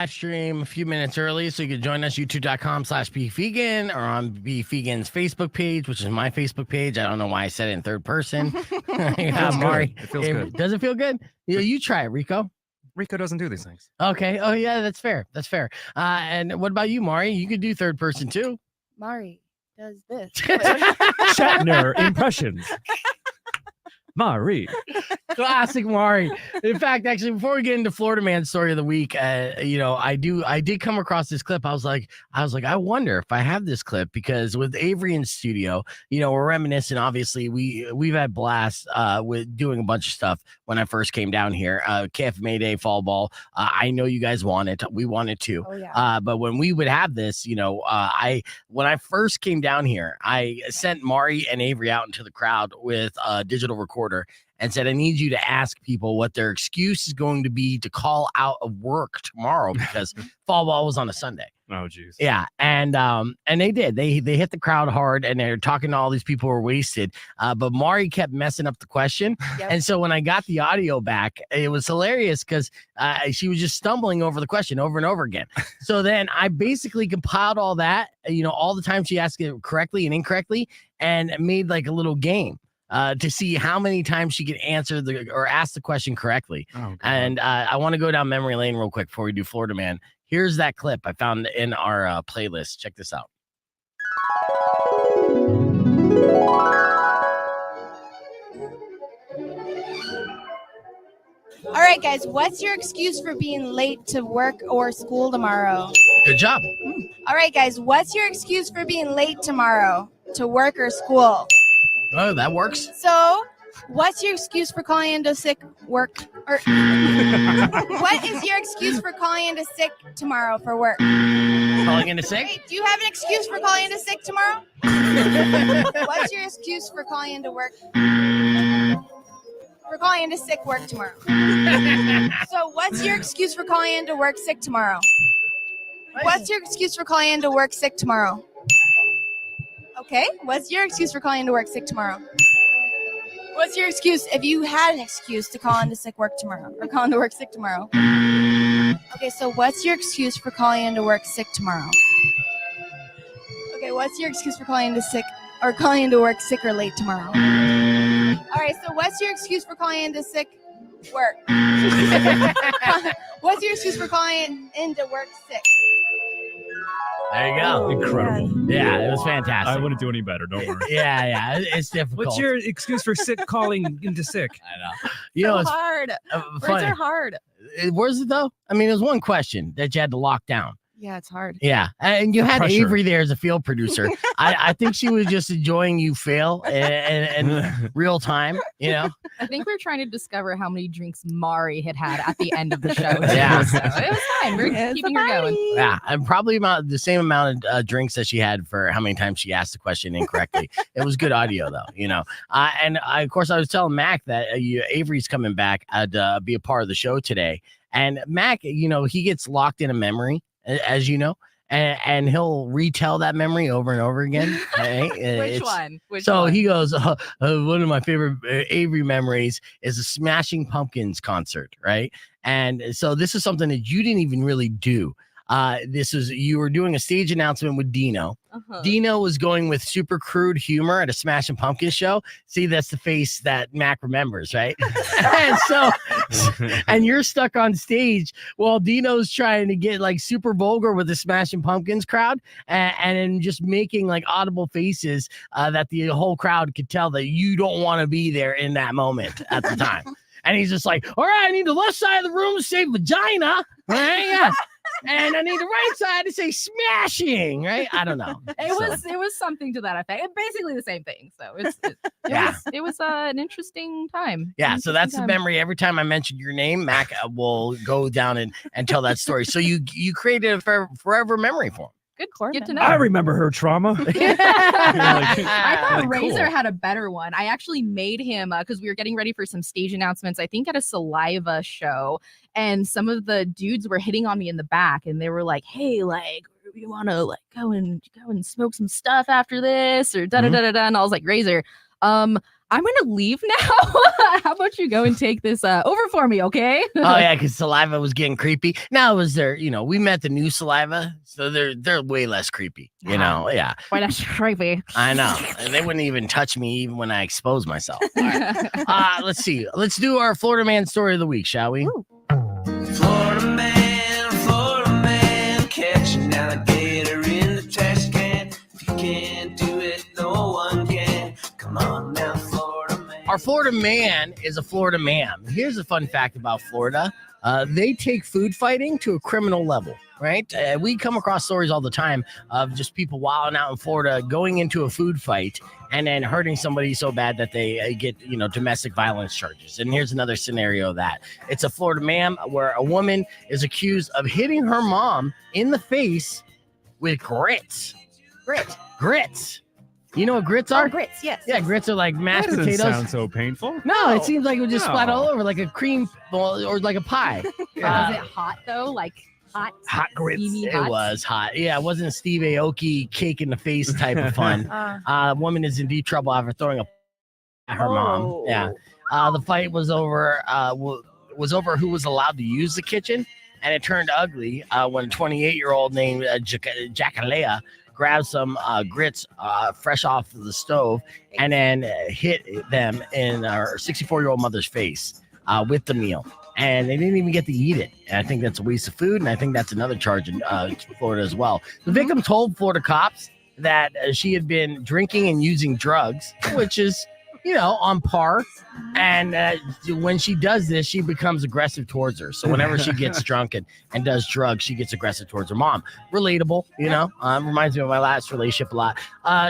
Stream a few minutes early, so you can join us, youtube.com/beefvegan, or on BeefVegan's Facebook page, which is my Facebook page. I don't know why I said it in third person. Mari. It feels good. Does it feel good? You try it, Rico. Rico doesn't do these things. Okay. Oh, yeah, that's fair. That's fair. And what about you, Mari? You could do third person, too. Mari does this. Shatner impressions. Mari. Classic Mari. In fact, actually, before we get into Florida Man story of the week, I did come across this clip. I was like, I wonder if I have this clip, because with Avery in studio, we're reminiscing. Obviously, we've had blasts with doing a bunch of stuff when I first came down here. KFMA Day, fall ball. I know you guys want it. We want it too. Oh, yeah. But when we would have this, when I first came down here, I sent Mari and Avery out into the crowd with a digital recorder and said, I need you to ask people what their excuse is going to be to call out of work tomorrow, because fall ball was on a Sunday. Oh, geez. Yeah. And they did. They hit the crowd hard, and they're talking to all these people who were wasted. But Mari kept messing up the question. Yep. And so when I got the audio back, it was hilarious, because she was just stumbling over the question over and over again. So then I basically compiled all that, all the time she asked it correctly and incorrectly, and made like a little game. To see how many times she could answer or ask the question correctly. Oh, and I want to go down memory lane real quick before we do Florida Man. Here's that clip I found in our playlist. Check this out. All right, guys, what's your excuse for being late to work or school tomorrow? Good job. All right, guys, what's your excuse for being late tomorrow to work or school? Oh, that works. So, what's your excuse for calling into sick work? Or what is your excuse for calling into sick tomorrow for work? Calling into sick? Wait, do you have an excuse for calling into sick tomorrow? What's your excuse for calling into work? For calling into sick work tomorrow. So, what's your excuse for calling into work sick tomorrow? What's your excuse for calling into work sick tomorrow? Okay, what's your excuse for calling into work sick tomorrow? What's your excuse if you had an excuse to call into sick work tomorrow or call into work sick tomorrow? Okay, so what's your excuse for calling into work sick tomorrow? Okay, what's your excuse for calling into sick or calling into work sick or late tomorrow? All right, so what's your excuse for calling into sick work? What's your excuse for calling into work sick? There you go. Incredible. Yeah, it was fantastic. I wouldn't do any better. Don't worry. Yeah, it's difficult. What's your excuse for sick calling into sick? I know. So It's hard. Words funny. are hard. Was it though? I mean, it was one question that you had to lock down. Yeah, it's hard. Yeah, and you had Pressure. Avery there as a field producer. I think she was just enjoying you fail in real time. I think we're trying to discover how many drinks Mari had at the end of the show. Yeah. So it was fine. We're keeping her going. Yeah, and probably the same amount of drinks that she had for how many times she asked the question incorrectly. It was good audio though, And of course, I was telling Mac that Avery's coming back to be a part of the show today, and Mac, he gets locked in a memory, as you know. And he'll retell that memory over and over again. Which one? He goes, one of my favorite Avery memories is the Smashing Pumpkins concert, right? And so this is something that you didn't even really do. You were doing a stage announcement with Dino. Uh-huh. Dino was going with super crude humor at a Smashing Pumpkins show. See, that's the face that Mac remembers, right? and you're stuck on stage while Dino's trying to get like super vulgar with the Smashing Pumpkins crowd and just making like audible faces that the whole crowd could tell that you don't want to be there in that moment at the time. And he's just like, all right, I need the left side of the room to say vagina. All right, yeah. And I need the right side to say smashing, right? I don't know. It was something to that effect. Basically the same thing. So it was an interesting time. Yeah, so that's the memory. Every time I mention your name, Mac will go down and tell that story. So you created a forever memory for him. Good to know. I remember her trauma. I thought Razor cool. had a better one. I actually made him because we were getting ready for some stage announcements, I think at a Saliva show, and some of the dudes were hitting on me in the back, and they were like, hey, like, you want to like go and smoke some stuff after this or da da da da da. And I was like, Razor, I'm gonna leave now. How about you go and take this over for me, okay? Oh yeah, because saliva was getting creepy. Now was there, we met the new saliva, so they're way less creepy. Yeah. Boy, that's creepy. I know. And they wouldn't even touch me even when I expose myself. All right. Let's see. Let's do our Florida man story of the week, shall we? Ooh. Florida man, catch an alligator in the trash can. If you can't do it, no one can. Come on now, Florida man. Our Florida man is a Florida man. Here's a fun fact about Florida. They take food fighting to a criminal level, right? We come across stories all the time of just people wilding out in Florida, going into a food fight and then hurting somebody so bad that they get, domestic violence charges. And here's another scenario of that. It's a Florida man where a woman is accused of hitting her mom in the face with grits. Grits. You know what grits are? Grits, yes. Yeah, grits are like mashed That doesn't potatoes. sound so painful. No, it seems like it would just splat No. all over like a cream or like a pie. Was it hot though? Like hot grits. steamy It hot? was hot. Yeah, it wasn't a Steve Aoki cake in the face type of fun. Woman is in deep trouble after throwing at her mom. Yeah. The fight was over who was allowed to use the kitchen, and it turned ugly when a 28-year-old named Jackalea grabbed some grits fresh off the stove and then hit them in our 64-year-old mother's face with the meal. And they didn't even get to eat it. And I think that's a waste of food. And I think that's another charge in Florida as well. The victim told Florida cops that she had been drinking and using drugs, which is, on par. And when she does this, she becomes aggressive towards her. So whenever she gets drunk and does drugs, she gets aggressive towards her mom. Relatable, reminds me of my last relationship a lot.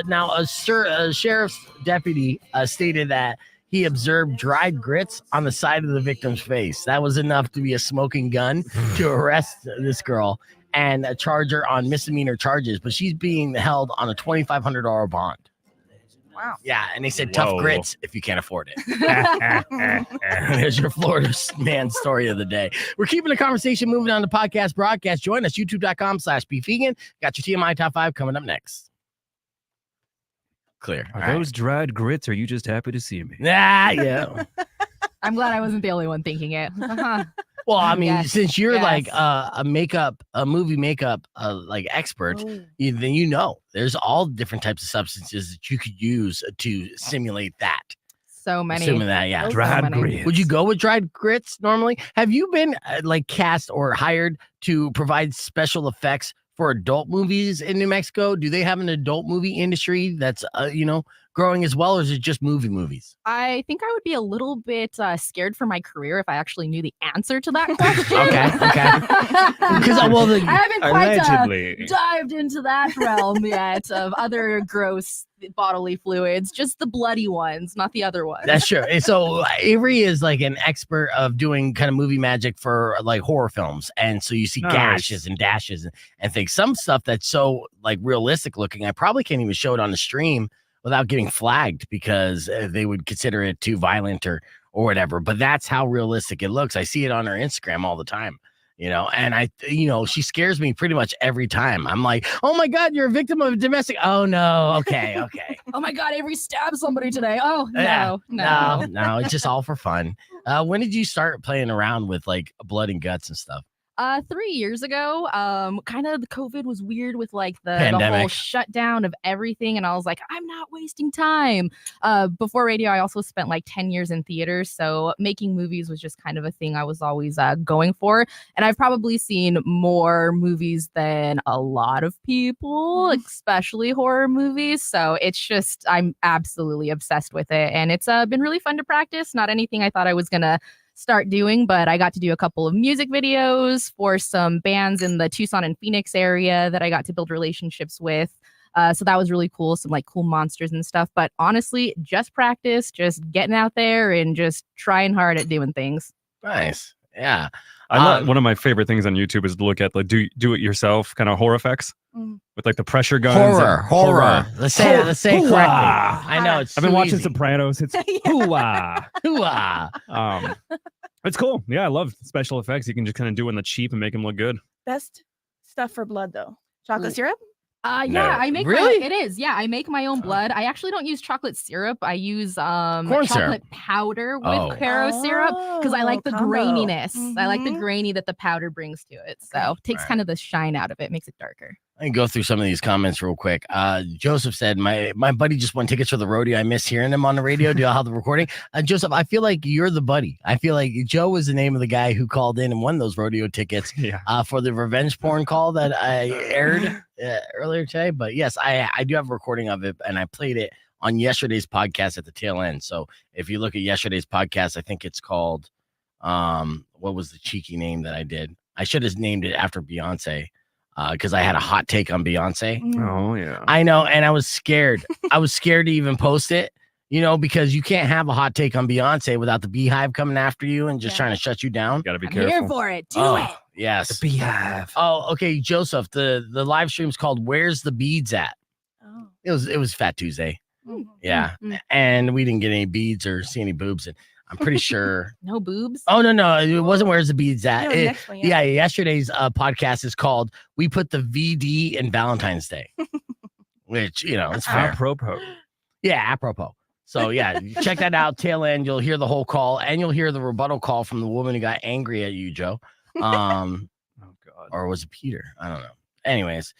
Now, a sheriff's deputy stated that he observed dried grits on the side of the victim's face. That was enough to be a smoking gun to arrest this girl and charge her on misdemeanor charges. But she's being held on a $2,500 bond. Wow. Yeah, and they said tough Whoa. grits if you can't afford it. There's your Florida man story of the day. We're keeping the conversation moving on the podcast broadcast. Join us, youtube.com/bevegan. Got your TMI Top 5 coming up next. Clear. Are All right. those dried grits? Or are you just happy to see me? Yeah. I'm glad I wasn't the only one thinking it. Well, I mean, Yes, since you're yes. like a movie makeup like expert, then there's all different types of substances that you could use to simulate that. So many. Assuming that, yeah. So Dried many. grits. Would you go with dried grits normally? Have you been cast or hired to provide special effects for adult movies in New Mexico? Do they have an adult movie industry that's growing as well, or is it just movies? I think I would be a little bit scared for my career if I actually knew the answer to that question. Okay. Because I haven't quite Allegedly. dived into that realm yet of other gross bodily fluids, just the bloody ones, not the other ones. That's true. And so Avery is like an expert of doing kind of movie magic for like horror films. And so you see Nice. gashes and dashes and things. Some stuff that's so like realistic looking, I probably can't even show it on the stream without getting flagged because they would consider it too violent or whatever. But that's how realistic it looks. I see it on her Instagram all the time. And she scares me pretty much every time. I'm like, oh my God, you're a victim of domestic. Oh no. Okay. Oh my God, Avery stabbed somebody today. Oh, Yeah. no. No, it's just all for fun. When did you start playing around with like blood and guts and stuff? 3 years ago, kind of the COVID was weird with like the whole Pandemic. shutdown of everything. And I was like, I'm not wasting time. Before radio, I also spent like 10 years in theaters. So making movies was just kind of a thing I was always going for. And I've probably seen more movies than a lot of people, especially horror movies. So it's just, I'm absolutely obsessed with it. And it's been really fun to practice. Not anything I thought I was going to start doing, but I got to do a couple of music videos for some bands in the Tucson and Phoenix area that I got to build relationships with. So that was really cool. Some like cool monsters and stuff. But honestly, just practice, just getting out there and just trying hard at doing things. Nice. Yeah. One of my favorite things on YouTube is to look at like do it yourself kind of horror effects with like the pressure guns. Horror. Let's say it correctly. Hoo-ah. I know it's I've been too watching easy. Sopranos. It's hoo-ah. Hoo-ah. It's cool. Yeah, I love special effects. You can just kind of do it in the cheap and make them look good. Best stuff for blood though. Chocolate syrup, Yeah, No. I make Really? it is. Yeah, I make my own blood. I actually don't use chocolate syrup. I use Corn chocolate syrup. powder with Oh. Caro syrup because I like the combo. graininess. I like the Mhm. grainy that the powder brings to it. So takes Right. kind of the shine out of it, makes it darker. I can go through some of these comments real quick. Joseph said, my buddy just won tickets for the rodeo. I miss hearing him on the radio. Do y'all have the recording? Joseph, I feel like you're the buddy. I feel like Joe was the name of the guy who called in and won those rodeo tickets Yeah. for the revenge porn call that I aired earlier today. But yes, I do have a recording of it, and I played it on yesterday's podcast at the tail end. So if you look at yesterday's podcast, I think it's called, what was the cheeky name that I did? I should have named it after Beyonce. Because I had a hot take on Beyonce. Oh yeah. I know, and I was scared. I was scared to even post it, because you can't have a hot take on Beyonce without the Beehive coming after you and just trying to shut you down. Got to be I'm here careful. for it. Do Oh, it. yes. Beehive. Oh, okay, Joseph. The live stream's called "Where's the Beads At?" Oh. It was Fat Tuesday. Mhm. Yeah, and we didn't get any beads or see any boobs, and I'm pretty sure. No boobs. Oh no, it wasn't "Where's the Beads At?" No, It- next one, yeah, yesterday's podcast is called "We Put the VD in Valentine's Day," which it's fair. Apropos. Yeah, apropos. So yeah, check that out. Tail end, you'll hear the whole call, and you'll hear the rebuttal call from the woman who got angry at you, Joe. Oh God. Or was it Peter? I don't know. Anyways,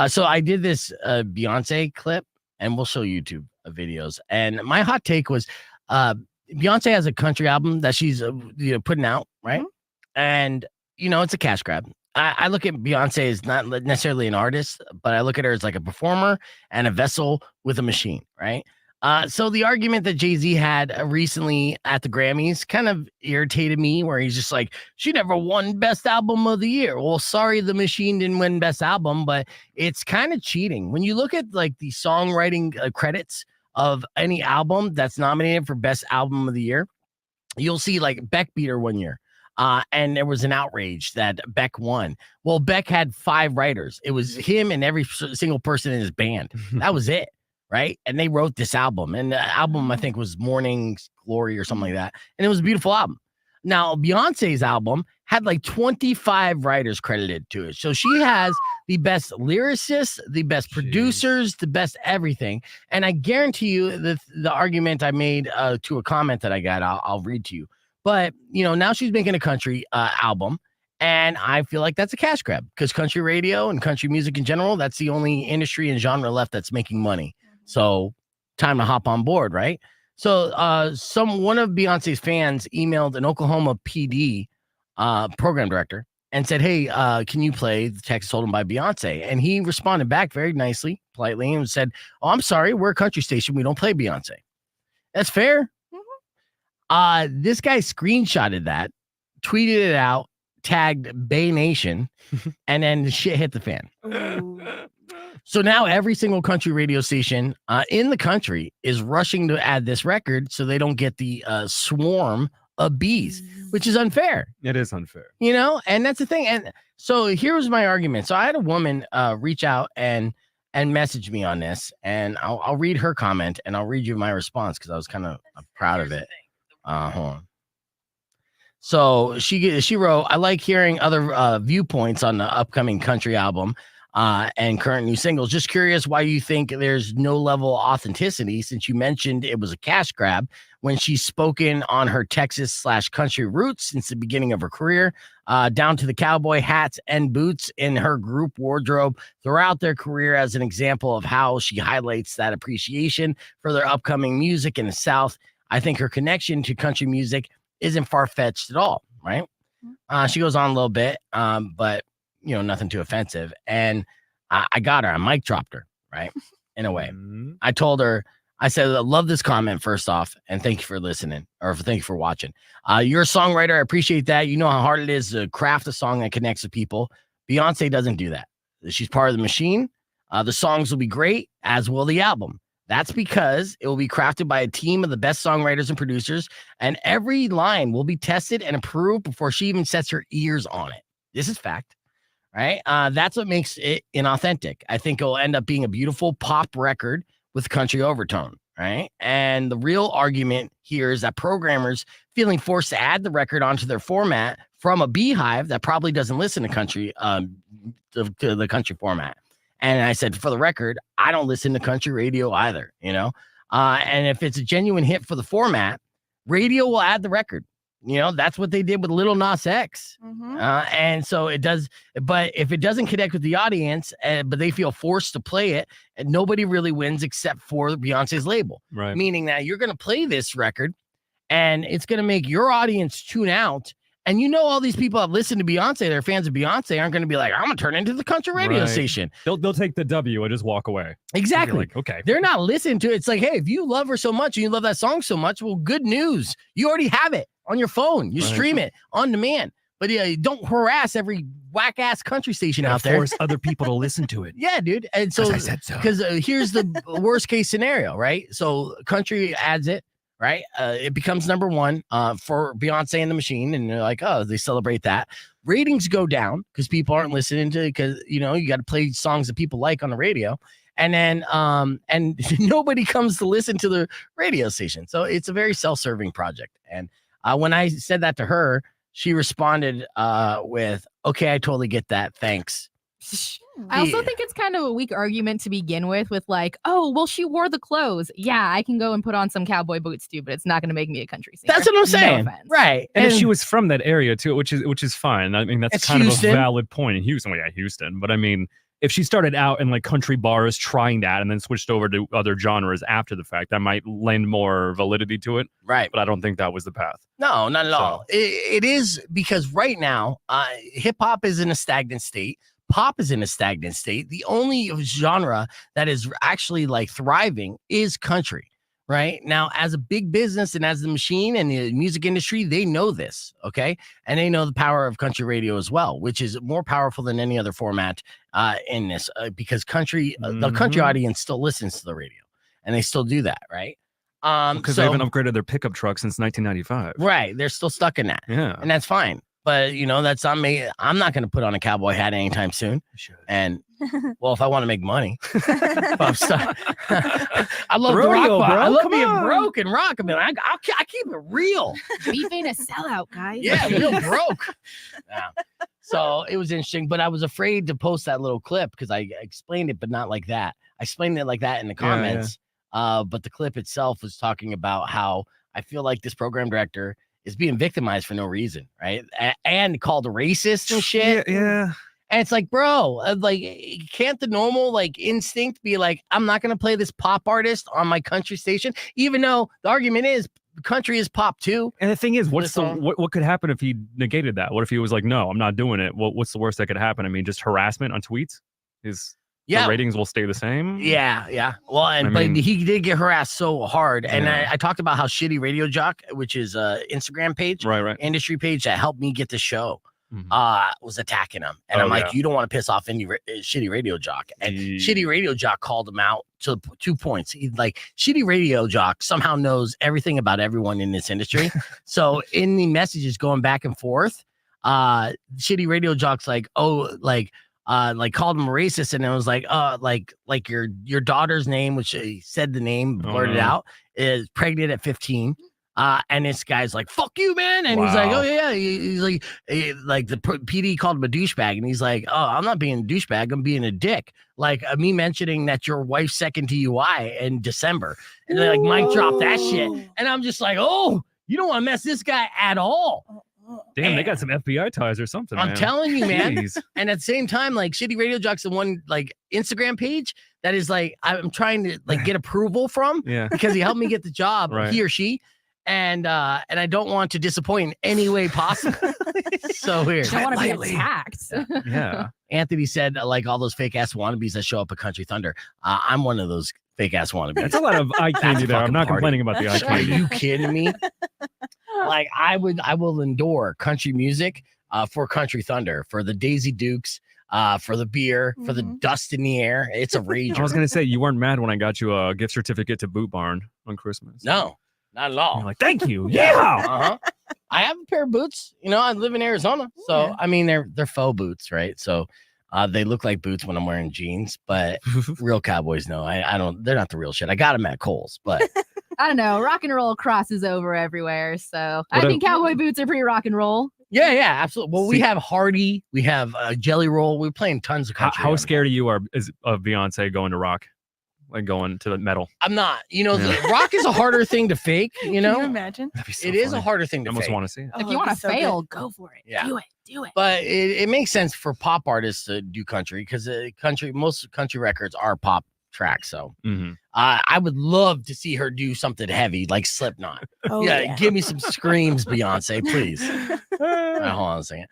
so I did this Beyonce clip, and we'll show YouTube videos. And my hot take was, Beyonce has a country album that she's putting out, right? And it's a cash grab. I look at Beyonce as not necessarily an artist, but I look at her as like a performer and a vessel with a machine, right? So the argument that Jay-Z had recently at the Grammys kind of irritated me, where he's just like, she never won Best Album of the Year. Well, sorry, the machine didn't win Best Album, but it's kind of cheating. When you look at like the songwriting credits of any album that's nominated for Best Album of the Year, you'll see like Beck beat her one year. And there was an outrage that Beck won. Well, Beck had 5 writers. It was him and every single person in his band. That was it, right? And they wrote this album. And the album, I think, was Morning Glory or something like that. And it was a beautiful album. Now, Beyonce's album had like 25 writers credited to it. So she has the best lyricists, the best producers, the best everything. And I guarantee you the argument I made to a comment that I got, I'll read to you. But, now she's making a country album. And I feel like that's a cash grab because country radio and country music in general, that's the only industry and genre left that's making money. So time to hop on board, right? So one of Beyonce's fans emailed an Oklahoma PD program director and said, hey, can you play the Texas Hold'em by Beyonce? And he responded back very nicely, politely, and said, oh, I'm sorry, we're a country station. We don't play Beyonce. That's fair. This guy screenshotted that, tweeted it out, tagged Bay Nation, and then the shit hit the fan. So now every single country radio station in the country is rushing to add this record so they don't get the swarm of bees, which is unfair. It is unfair. And that's the thing. And so here was my argument. So I had a woman reach out and message me on this, and I'll read her comment and I'll read you my response because I was kind of proud of it. Hold on. So she wrote, I like hearing other viewpoints on the upcoming country album and current new singles. Just curious why you think there's no level of authenticity since you mentioned it was a cash grab when she's spoken on her Texas/country roots since the beginning of her career, down to the cowboy hats and boots in her group wardrobe throughout their career as an example of how she highlights that appreciation for their upcoming music in the South. I think her connection to country music isn't far-fetched at all, right? She goes on a little bit, but, nothing too offensive. And I got her. I mic dropped her, right? In a way. I told her, I said, I love this comment first off, and thank you for listening, or thank you for watching. You're a songwriter. I appreciate that. You know how hard it is to craft a song that connects with people. Beyonce doesn't do that. She's part of the machine. The songs will be great, as will the album. That's because it will be crafted by a team of the best songwriters and producers, and every line will be tested and approved before she even sets her ears on it. This is fact, right? That's what makes it inauthentic. I think it will end up being a beautiful pop record with country overtone, right? And the real argument here is that programmers feeling forced to add the record onto their format from a beehive that probably doesn't listen to country, to the country format. And I said, for the record, I don't listen to country radio either, and if it's a genuine hit for the format, radio will add the record. That's what they did with Little Nas X. And so it does. But if it doesn't connect with the audience, but they feel forced to play it, and nobody really wins except for Beyonce's label. Right. Meaning that you're going to play this record and it's going to make your audience tune out. And all these people that listen to Beyonce, they're fans of Beyonce, aren't going to be like, I'm going to turn into the country radio station. They'll take the W and just walk away. Exactly. Like, okay. They're not listening to it. It's like, hey, if you love her so much and you love that song so much, well, good news. You already have it on your phone. You stream it on demand. But don't harass every whack ass country station out there. Force other people to listen to it. Yeah, dude. And so, I said so. Because here's the worst case scenario, right? So country adds it. Right. It becomes number one for Beyonce and the Machine. And they're like, oh, they celebrate that. Ratings go down because people aren't listening to it because, you got to play songs that people like on the radio. And then and nobody comes to listen to the radio station. So it's a very self-serving project. And when I said that to her, she responded with, okay, I totally get that. Thanks. I also think it's kind of a weak argument to begin with like, oh, well, she wore the clothes. Yeah, I can go and put on some cowboy boots too, but it's not going to make me a country singer. That's what I'm saying. No offense. Right. And if she was from that area too, which is fine. I mean, that's kind Houston. of a valid point in Houston. Well, yeah, Houston. But I mean, if she started out in like country bars trying that and then switched over to other genres after the fact, that might lend more validity to it. Right. But I don't think that was the path. No, not at all. It is because right now, hip hop is in a stagnant state. Pop is in a stagnant state. The only genre that is actually like thriving is country. Right now, as a big business and as the Machine and the music industry, they know this. Okay. And they know the power of country radio as well, which is more powerful than any other format in this because country, the country audience still listens to the radio and they still do that. Right. Because they haven't upgraded their pickup truck since 1995. Right. They're still stuck in that. Yeah. And that's fine. But, that's on me. I'm not going to put on a cowboy hat anytime soon. And, well, if I want to make money, if I'm stuck. I love the rock, bro. I love being broke and rock. I mean, I keep it real. Beef ain't a sellout, guys. Yeah, real broke. Yeah. So it was interesting, but I was afraid to post that little clip because I explained it, but not like that. I explained it like that in the comments. But the clip itself was talking about how I feel like this program director is being victimized for no reason, right? And called a racist and shit. Yeah. And it's like, bro, like, can't the normal like instinct be like, I'm not gonna play this pop artist on my country station, even though the argument is country is pop too. And the thing is, what could happen if he negated that? What if he was like, no, I'm not doing it? What's the worst that could happen? I mean, just harassment on tweets. The ratings will stay the same. Yeah. Well, but he did get harassed so hard. And I talked about how Shitty Radio Jock, which is Instagram page, right, industry page that helped me get the show, was attacking him. And I'm like, you don't want to piss off any Shitty Radio Jock. And Shitty Radio Jock called him out to 2 points. He's like, Shitty Radio Jock somehow knows everything about everyone in this industry. So in the messages going back and forth, Shitty Radio Jock's like, oh, like called him a racist, and it was like like your daughter's name, which he said the name, blurted out, is pregnant at 15. And this guy's like, fuck you, man. And he's like, oh yeah. He's like the PD called him a douchebag, and he's like, oh, I'm not being a douchebag, I'm being a dick. Like me mentioning that your wife's second DUI in December, and then like Mike dropped that shit, and I'm just like, oh, you don't want to mess this guy at all. Damn, they got some FBI ties or something. I'm telling you, man. And at the same time, like Shitty Radio Jock's the one like Instagram page that is like I'm trying to like get approval from because he helped me get the job, he or she. And I don't want to disappoint in any way possible. So weird. I don't want to be attacked. Yeah. Anthony said like all those fake ass wannabes that show up at Country Thunder. I'm one of those fake ass wannabes. That's a lot of eye candy there. I'm not complaining about the eye candy. Are you kidding me? Like I will endure country music for Country Thunder, for the Daisy Dukes, for the beer, for the dust in the air. It's a rage. I was gonna say you weren't mad when I got you a gift certificate to Boot Barn on Christmas. No, not at all. You're like, thank you. Yeah. I have a pair of boots. I live in Arizona, so I mean they're faux boots, right? So they look like boots when I'm wearing jeans, but real cowboys know I don't. They're not the real shit. I got them at Kohl's, but. I don't know. Rock and roll crosses over everywhere. So I think cowboy boots are pretty rock and roll. Yeah, absolutely. Well, we See- have Hardy, we have Jelly Roll. We're playing tons of country. How on scared you are is of Beyonce going to rock, like going to the metal? I'm not. You know, Yeah. rock is a harder thing to fake. You Can know, you imagine? That'd be so it is a funny. harder thing I to almost fake. want to see it. Oh, If you it'd want be to so good. fail, go for it. Yeah. Do it. Do it. But it makes sense for pop artists to do country because most country records are pop tracks. So Mm-hmm. I would love to see her do something heavy like Slipknot. Oh, yeah, give me some screams, Beyonce, please. All right, hold on a second.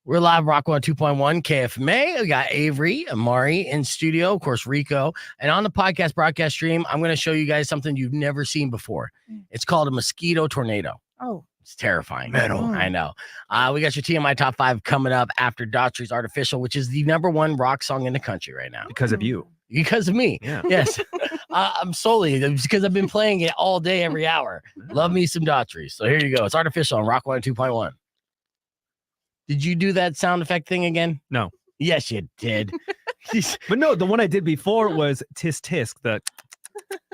We're live, Rock 102.1 KFMA. We got Avery and Mari in studio, of course, Rico. And on the podcast broadcast stream, I'm going to show you guys something you've never seen before. It's called a mosquito tornado. Oh, It's terrifying. Metal. I know. We got your TMI Top 5 coming up after Daughtry's Artificial, which is the #1 rock song in the country right now. Because of you. Because of me. Yeah. Yes. I'm solely because I've been playing it all day, every hour. Love me some Daughtry. So here you go. It's Artificial on Rock 102.1. Did you do that sound effect thing again? No. Yes, you did. But no, the one I did before was tisk tisk.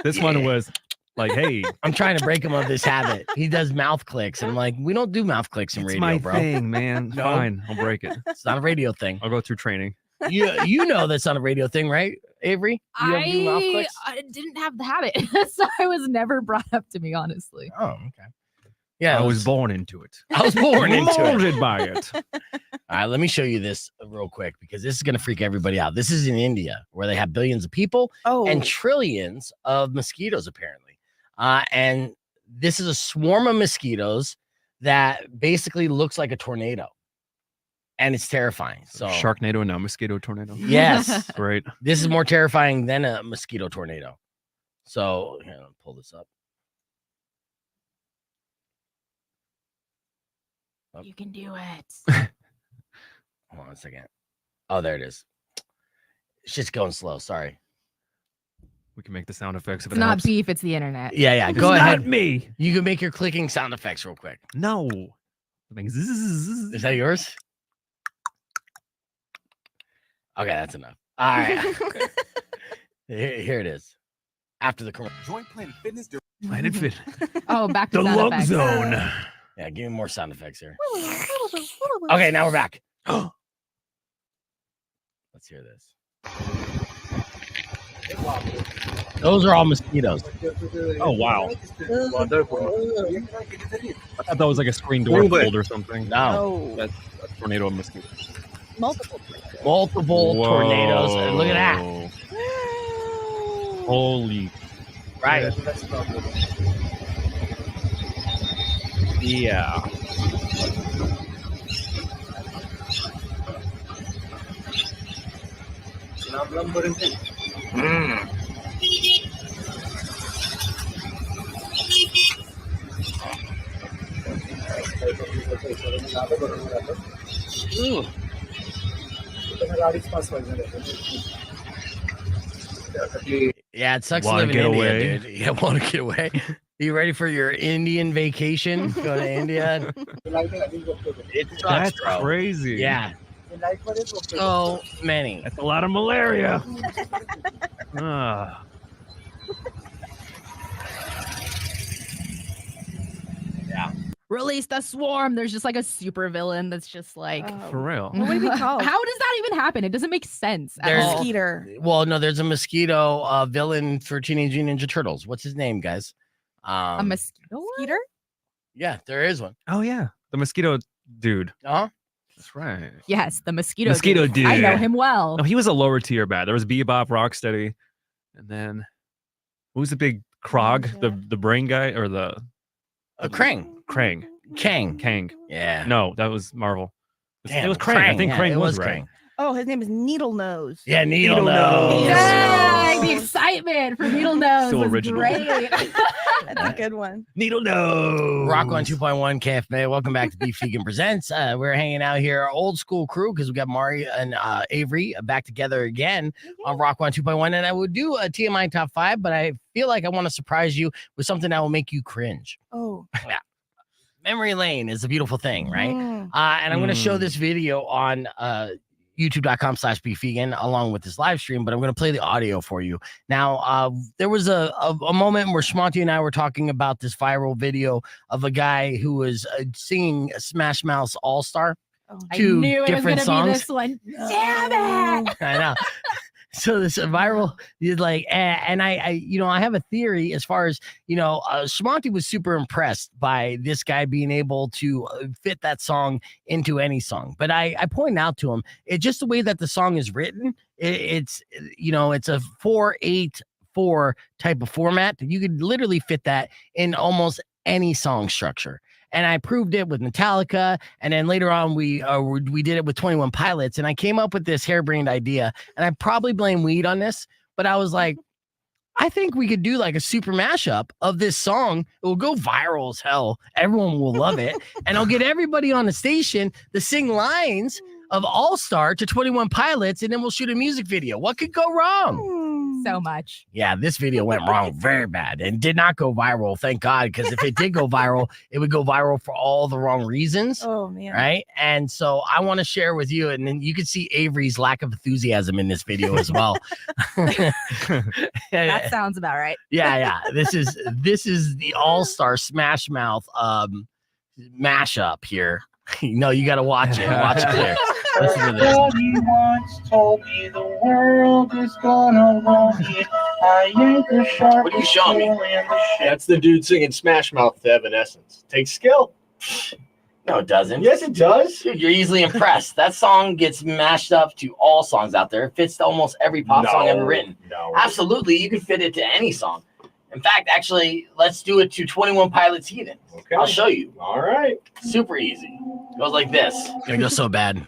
This one was like, hey, I'm trying to break him of this habit. He does mouth clicks. And I'm like, we don't do mouth clicks in it's radio, my bro. thing, man. No. Fine, I'll break it. It's not a radio thing. I'll go through training. You know that's not a radio thing, right, Avery? You ever do mouth clicks? I didn't have the habit, so I was never brought up to me, honestly. Oh, okay. Yeah, I was born into it. I was born into it. Molded by it. All right, let me show you this real quick because this is going to freak everybody out. This is in India where they have billions of people oh, and trillions of mosquitoes, apparently. And this is a swarm of mosquitoes that basically looks like a tornado. And it's terrifying. So, Sharknado and now mosquito tornado. yes, Great. this is more terrifying than a mosquito tornado. So, here, I'll pull this up. You can do it. Hold on a second. Oh, there it is. It's just going slow. Sorry. We can make the sound effects if It's it not helps. beef, it's the internet. Yeah. It's Go not ahead. me. You can make your clicking sound effects real quick. No. Like, zzz. Is that yours? Okay, that's enough. All right. Here it is. After the commercial. Join Planet Fitness during Planet Fit. Oh, back to The sound love effects. zone. Yeah, give me more sound effects here. Okay, now we're back. Let's hear this. Those are all mosquitoes. Oh, wow. I thought that was like a screen door fold or something. No, oh, That's a tornado of mosquitoes. multiple. multiple tornadoes. And look at that. Whoa. Holy. Right. Yeah. Mm. Ooh. Yeah, it sucks Wanna living in get India, away? dude. Yeah, want to get away. You ready for your Indian vacation? Go to India. It sucks, That's bro. crazy. Yeah. So many. That's a lot of malaria. Ah. Release the swarm. There's just like a super villain that's just like. For real. What would it be called? How does that even happen? It doesn't make sense. At There's- all. Skeeter. Well, no, there's a mosquito villain for Teenage Mutant Ninja Turtles. What's his name, guys? A mosquito? Skeeter? Yeah, there is one. Oh, yeah. The mosquito dude. Uh-huh. That's right. Yes, the mosquito. Mosquito dude. I know him well. No, he was a lower tier bad. There was Bebop, Rocksteady, and then who's the big Krog, Yeah. the brain guy, or the Krang. Krang? Kang. Kang. Yeah. No, that was Marvel. Damn, It was Krang. I think yeah, Krang it was Krang. right. Oh, his name is Needle Nose. Yeah, Needle Needle Nose. Nose. Yay! The excitement for Needle Nose Still was original. great. That's a good one. Needle nose. Rock 102.1 KFMA. Welcome back to Beef Vegan Presents. We're hanging out here, our old school crew, because we got Mari and Avery back together again on Rock 102.1. And I would do a TMI top 5, but I feel like I want to surprise you with something that will make you cringe. Oh. Memory lane is a beautiful thing, right? Mm. And I'm going to show Mm. this video on youtube.com/beefvegan along with this live stream, but I'm going to play the audio for you. Now, there was a moment where Shmonty and I were talking about this viral video of a guy who was singing Smash Mouth's All-Star. I Two knew it was different gonna be songs. this one. Damn it! I know. So this viral is like, and I have a theory as far as, Shmonty was super impressed by this guy being able to fit that song into any song. But I point out to him, it's just the way that the song is written. It's a 4/8/4 type of format. You could literally fit that in almost any song structure. And I proved it with Metallica, and then later on we did it with 21 Pilots, and I came up with this harebrained idea, and I probably blame weed on this, but I was like, I think we could do like a super mashup of this song. It will go viral as hell. Everyone will love it, and I'll get everybody on the station to sing lines of All-Star to 21 Pilots, and then we'll shoot a music video. What could go wrong? So much. Yeah, this video went wrong very bad and did not go viral. Thank God, because if it did go viral, it would go viral for all the wrong reasons. Oh man. Right. And so I want to share with you, and then you can see Avery's lack of enthusiasm in this video as well. That sounds about right. Yeah. This is the All-Star Smash Mouth mashup here. You got to watch it. Watch it there. Listen to this. Somebody once told me the world is gonna roll me. I ain't the sharpest What are you showing me? tool in the shed. That's the dude singing Smash Mouth to Evanescence. Takes skill. No, it doesn't. Yes, it does. Dude, you're easily impressed. That song gets mashed up to all songs out there. It fits to almost every pop song ever written. No. Absolutely, you can fit it to any song. In fact, actually, let's do it to 21 Pilots Heathen. Okay. I'll show you. All right. Super easy. Goes like this. Gonna go so bad.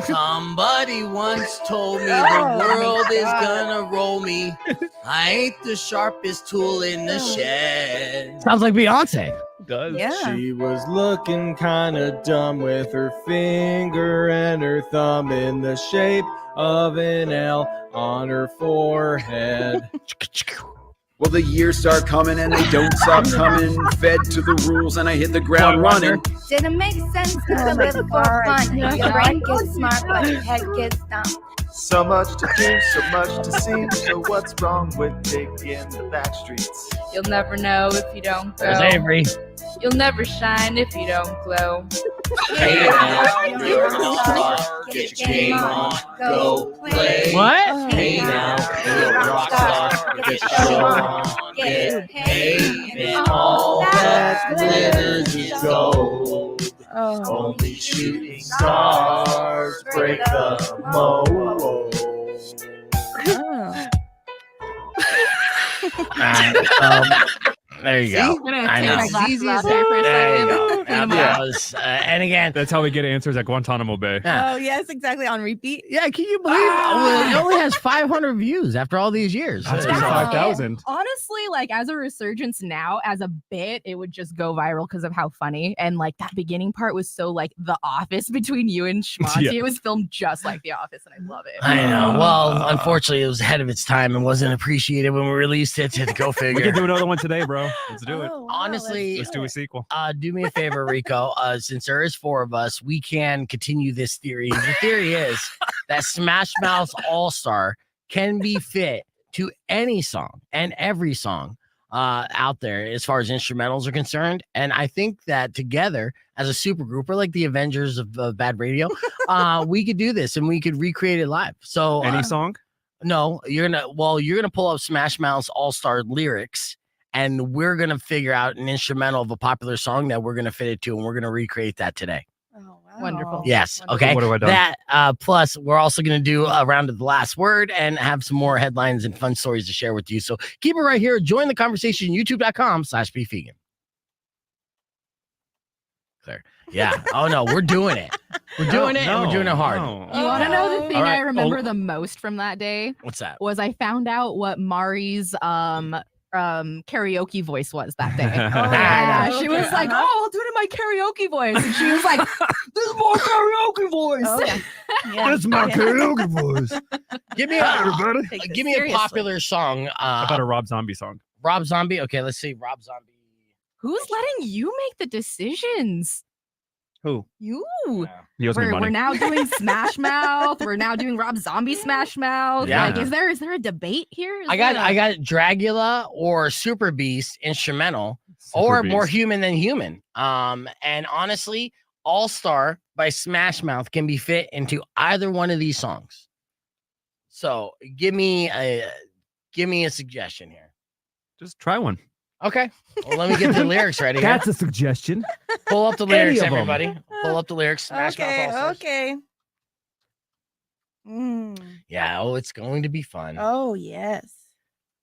Somebody once told me the world is gonna roll me. I ain't the sharpest tool in the shed. Sounds like Beyonce. It does. Yeah. She was looking kind of dumb with her finger and her thumb in the shape of an L on her forehead. Well, the years start coming and they don't stop coming. Fed to the rules and I hit the ground running. Didn't make sense to live for fun. Your brain gets smart, but your head gets dumb. So much to do, so much to see. So what's wrong with taking the back streets? You'll never know if you don't go. There's Avery. You'll never shine if you don't glow. Hey now, you're a star. Get your game on, go play. What? Hey now, you're a rock star. Get your show on, get paid. And all that glitters is gold. Oh. Only shooting stars break the mold. There you go. I know. There you go. That was, and again, That's how we get answers at Guantanamo Bay. Oh yes, exactly. On repeat. yeah, can you believe it only has 500 views after all these years? That's So- 5,000. Honestly, like as a resurgence now, as a bit, it would just go viral because of how funny and like that beginning part was so like The Office between you and Shmonty. Yeah. It was filmed just like The Office, and I love it. I know. Well, unfortunately, it was ahead of its time and wasn't appreciated when we released it. Go We figure. can do another one today, bro. Let's do it. Oh, wow, Honestly, Let's do a sequel. do me a favor, Rico. Since there is 4 of us, we can continue this theory. The theory is that Smash Mouth's All-Star can be fit to any song and every song out there as far as instrumentals are concerned. And I think that together as a super group, we're like the Avengers of bad radio, we could do this and we could recreate it live. So Any song? no, you're gonna pull up Smash Mouth's All-Star lyrics, and we're gonna figure out an instrumental of a popular song that we're gonna fit it to, and we're gonna recreate that today. Oh, wow. Wonderful. Yes. Wonderful. Okay. What have I done? That plus we're also gonna do a round of the last word and have some more headlines and fun stories to share with you. So keep it right here. Join the conversation. YouTube.com/beefvegan. There. Yeah. Oh no, we're doing it. We're doing it, and we're doing it hard. No. You want to know the thing All right. I remember the most from that day What's that? was I found out what Mari's karaoke voice was that day. yeah. She was like, "Oh, I'll do it in my karaoke voice," and she was like, "This is my karaoke voice." Oh, yeah. Yeah. That's my karaoke voice. Give me Take this give me a seriously. popular song. How about a Rob Zombie song? Rob Zombie. Okay, let's see. Rob Zombie. Who's letting you make the decisions? Who? You. He owes me We're money. now doing Smash Mouth. We're now doing Rob Zombie Smash Mouth. Yeah. Like, is there a debate here? I got Dragula or Super Beast instrumental or Beast. More Human Than Human. And honestly, All Star by Smash Mouth can be fit into either one of these songs. So give me a suggestion here. Just try one. Okay. Well, let me get the lyrics ready. Here. That's a suggestion. Pull up the Any lyrics, of 'em. everybody. Pull up the lyrics. Smash Mouth All Stars. Okay. Yeah. Oh, it's going to be fun. Oh, yes.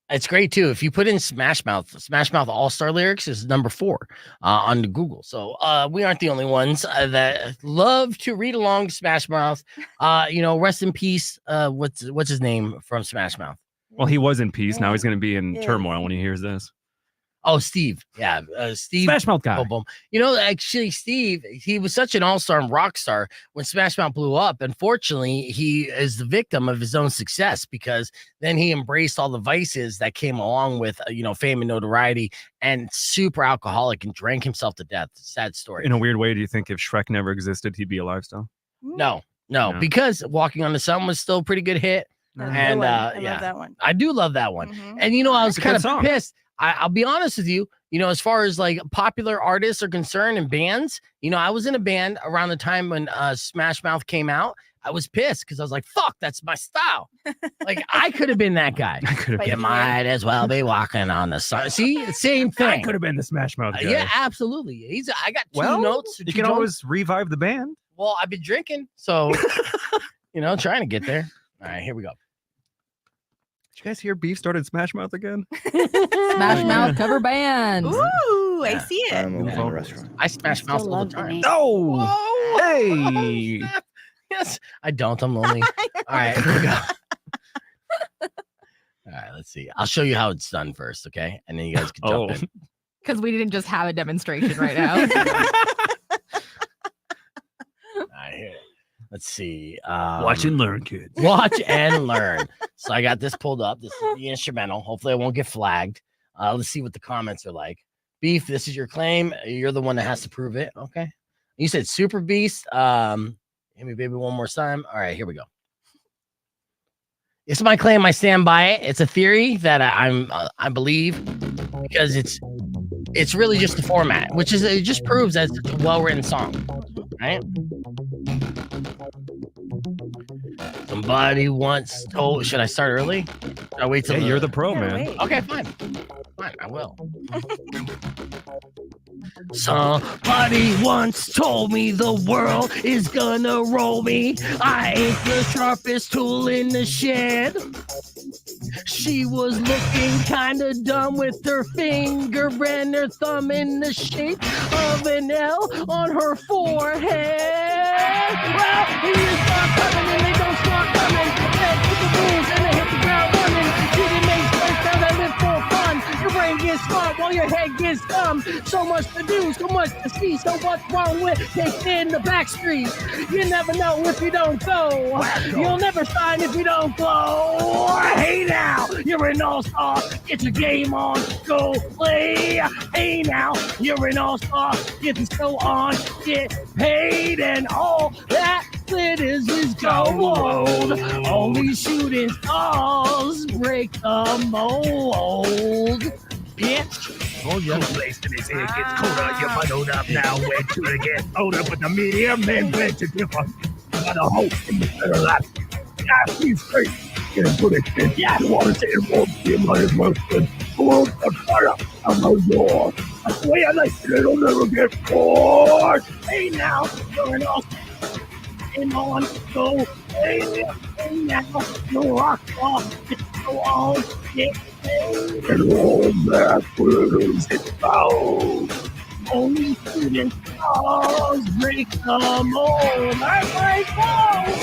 It's great too. If you put in Smash Mouth All Star lyrics is number 4 on the Google. So we aren't the only ones that love to read along Smash Mouth. Rest in peace. What's his name from Smash Mouth? Well, he was in peace. Now he's going to be in Yeah. turmoil when he hears this. Oh, Steve. Yeah, Steve. Smash Mouth guy. Boom, boom. Actually, Steve, he was such an all-star and rock star when Smash Mouth blew up. Unfortunately, he is the victim of his own success because then he embraced all the vices that came along with, fame and notoriety, and super alcoholic and drank himself to death. Sad story. In a weird way, do you think if Shrek never existed, he'd be alive still? No, Yeah. because Walking on the Sun was still a pretty good hit. And I yeah, love that one. I do love that one. Mhm. And I was It's a kind good of song. pissed. I'll be honest with you. As far as like popular artists are concerned and bands, I was in a band around the time when Smash Mouth came out. I was pissed because I was like, "Fuck, that's my style." Like I could have been that guy. But You you might as well be walking on the sun. See, same I thing. could have been the Smash Mouth guy. Yeah, absolutely. I got 2 Well, notes. You 2 can tones. always revive the band. Well, I've been drinking, so trying to get there. All right, here we go. Did you guys hear Beef started Smash Mouth again? Smash Mouth cover band. Ooh, I see it. I'm over the restaurant. I smash mouth all the time. Oh, Whoa! hey. Yes, I don't. I'm lonely. All right, here we go. All right, let's see. I'll show you how it's done first, okay? And then you guys can jump in. Because we didn't just have a demonstration right now. All right, here. Let's see. Watch and learn, kids. Watch and learn. So I got this pulled up. This is the instrumental. Hopefully I won't get flagged. Let's see what the comments are like. Beef, this is your claim. You're the one that has to prove it. Okay. You said Super Beast. Hit me baby one more time. All right, here we go. It's my claim. I stand by it. It's a theory that I believe because it's really just the format, which is it just proves that it's a well-written song, right? Somebody once told. Should I start early? Should I wait till Hey, you're the pro, Yeah, man. wait. Okay, fine. Fine, I will. Somebody once told me the world is gonna roll me. I ain't the sharpest tool in the shed. She was looking kinda dumb with her finger and her thumb in the shape of an L on her forehead. Well, the years start coming and they don't start coming. Head to the rules and they hit the ground running. She didn't make sense, now they live for fun. Your brain gets smart while your head gets dumb. So much to do, so much to see. So what's wrong with taking the back street? You never know if you don't go. You'll never shine if you don't glow. Hey now, you're an all-star. Get your game on, go play. Hey now, you're an all-star. Get the show on, get paid, and all that glitters is gold. Only shooting stars break the mold. Bitch. Oh, yeah. Place in his head gets colder. You might hold up now. Wait till it gets older. But the medium men beg to differ. Got a hope in the better life. Yeah, please straight. Get into it. Yeah, I want to say it won't be my husband. Hold the fire. I'm a door. That's the way I like it. It'll never get bored. Hey now, you're an awesome. Game on, go. Hey now, no rock off. It's go on. Get paid. And all that glitters is found. Only shooting stars break the mold. I break mold.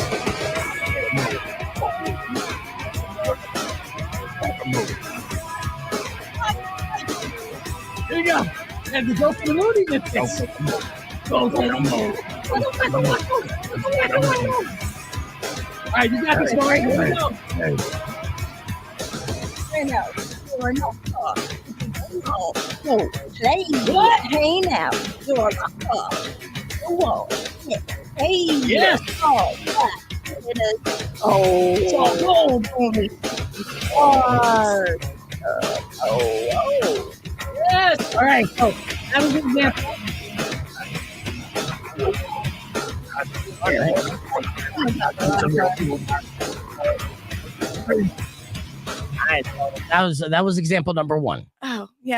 Here you go. And to go for the loony with this. Go for the mold. All right, you got this one right here. Hey now, you're an all-star. No, play what? Hey now, you're an all-star. Whoa, yeah. Hey. Yes. Oh, yeah. It is. Oh, baby. Hard. Oh. Yes. All right. So that was an example. That was example number 1. Oh, yeah.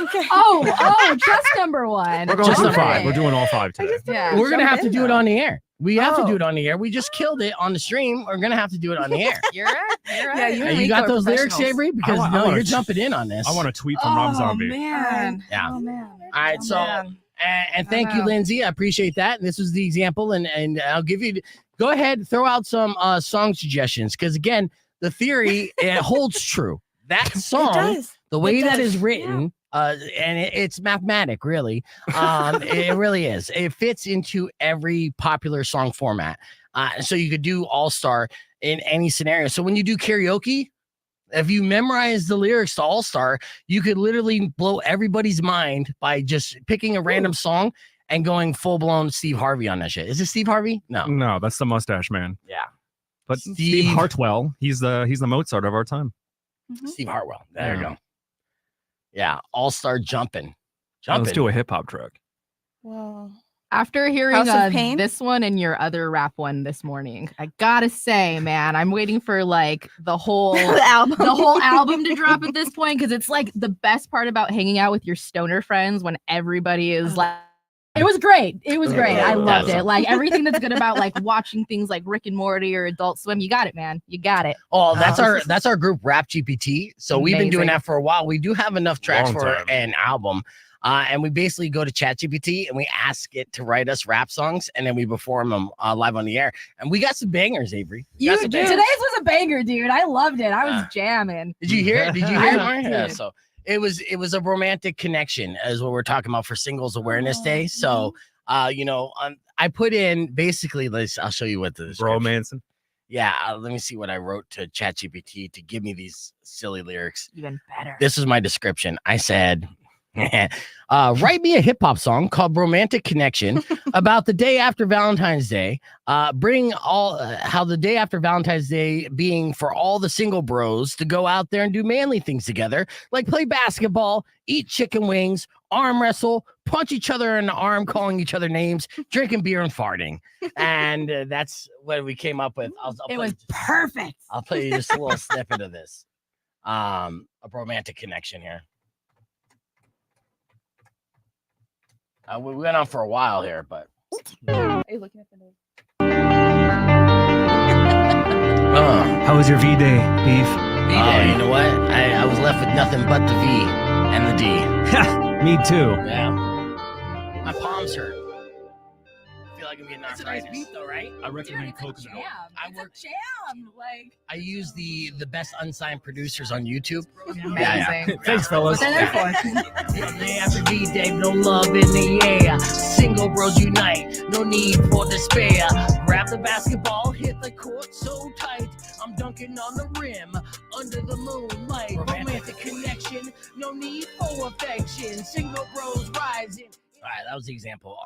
Okay. Oh, just number 1. We're going Just through number 5. one. We're doing all 5 today. Yeah. We're gonna have to jump do in, it on the air. We have to Oh. do it on the air. We just killed it on the stream. We're gonna have to do it on the air. You're right. You're right. Yeah, you Hey, and you Rico got are those lyrics, professionals. Avery? Because I no, wanna you're t- jumping in on this. I want a tweet from Rob Zombie. Man. Yeah. Oh man. All right, so man. and thank you, know. Lindsay. I appreciate that. This was the example, and I'll give you. Go ahead, throw out some song suggestions, because again, the theory it holds true. That It song, does. the way It that does, is written, and it's mathematic, really. It really is. It fits into every popular song format. So you could do All Star in any scenario. So when you do karaoke, if you memorize the lyrics to All Star, you could literally blow everybody's mind by just picking a random song and going full blown Steve Harvey on that shit. Is it Steve Harvey? No. No, that's the mustache man. Yeah. But Steve- Steve Hartwell, he's the Mozart of our time. Steve Hartwell. There you Yeah. go. Yeah. All Star jumping. Let's do a hip hop track. Whoa. After hearing House of Pain? this one and your other rap one this morning, I gotta say, man, I'm waiting for like the whole The album. the whole album to drop at this point, because it's like the best part about hanging out with your stoner friends when everybody is like. It was great. It was great. I loved it. Like everything that's good about like watching things like Rick and Morty or Adult Swim. You got it, man. You got it. Oh, that's our group Rap GPT. So we've been doing Amazing. that for a while. We do have enough tracks Long for time. an album. And we basically go to ChatGPT and we ask it to write us rap songs, and then we perform them live on the air. And we got some bangers, Avery. We got some Today's bangers. was a banger, dude. I loved it. I was jamming. Did you hear it? Did you hear it, I Mari? Yeah. did. So it was a romantic connection, is what we're talking about for Singles Awareness Day. So I put in basically this. I'll show you what the description. Romancing. Yeah, let me see what I wrote to ChatGPT to give me these silly lyrics. Even better. This is my description. I said, write me a hip hop song called Romantic Connection about the day after Valentine's Day. Bring all how the day after Valentine's Day being for all the single bros to go out there and do manly things together, like play basketball, eat chicken wings, arm wrestle, punch each other in the arm, calling each other names, drinking beer and farting. And that's what we came up with. It was perfect. I'll play you just a little snippet of this. A romantic connection here. We went on for a while here, but Are you looking at the name? How was your V day, Beef? you know what? I was left with nothing but the V and the D. Me too. Yeah. My palms hurt. I feel like I'm getting arthritis. though, right? I recommend coconut. I work. Jam. Like I use the best unsigned producers on YouTube. amazing. Thanks, fellas. What they're there for. Day after D-Day, no love in the air. Single bros unite, no need for despair. Grab the basketball, hit the court so tight. I'm dunking on the rim, under the moonlight. Romantic connection, no need for affection. Single bros rising. All right, that was the example.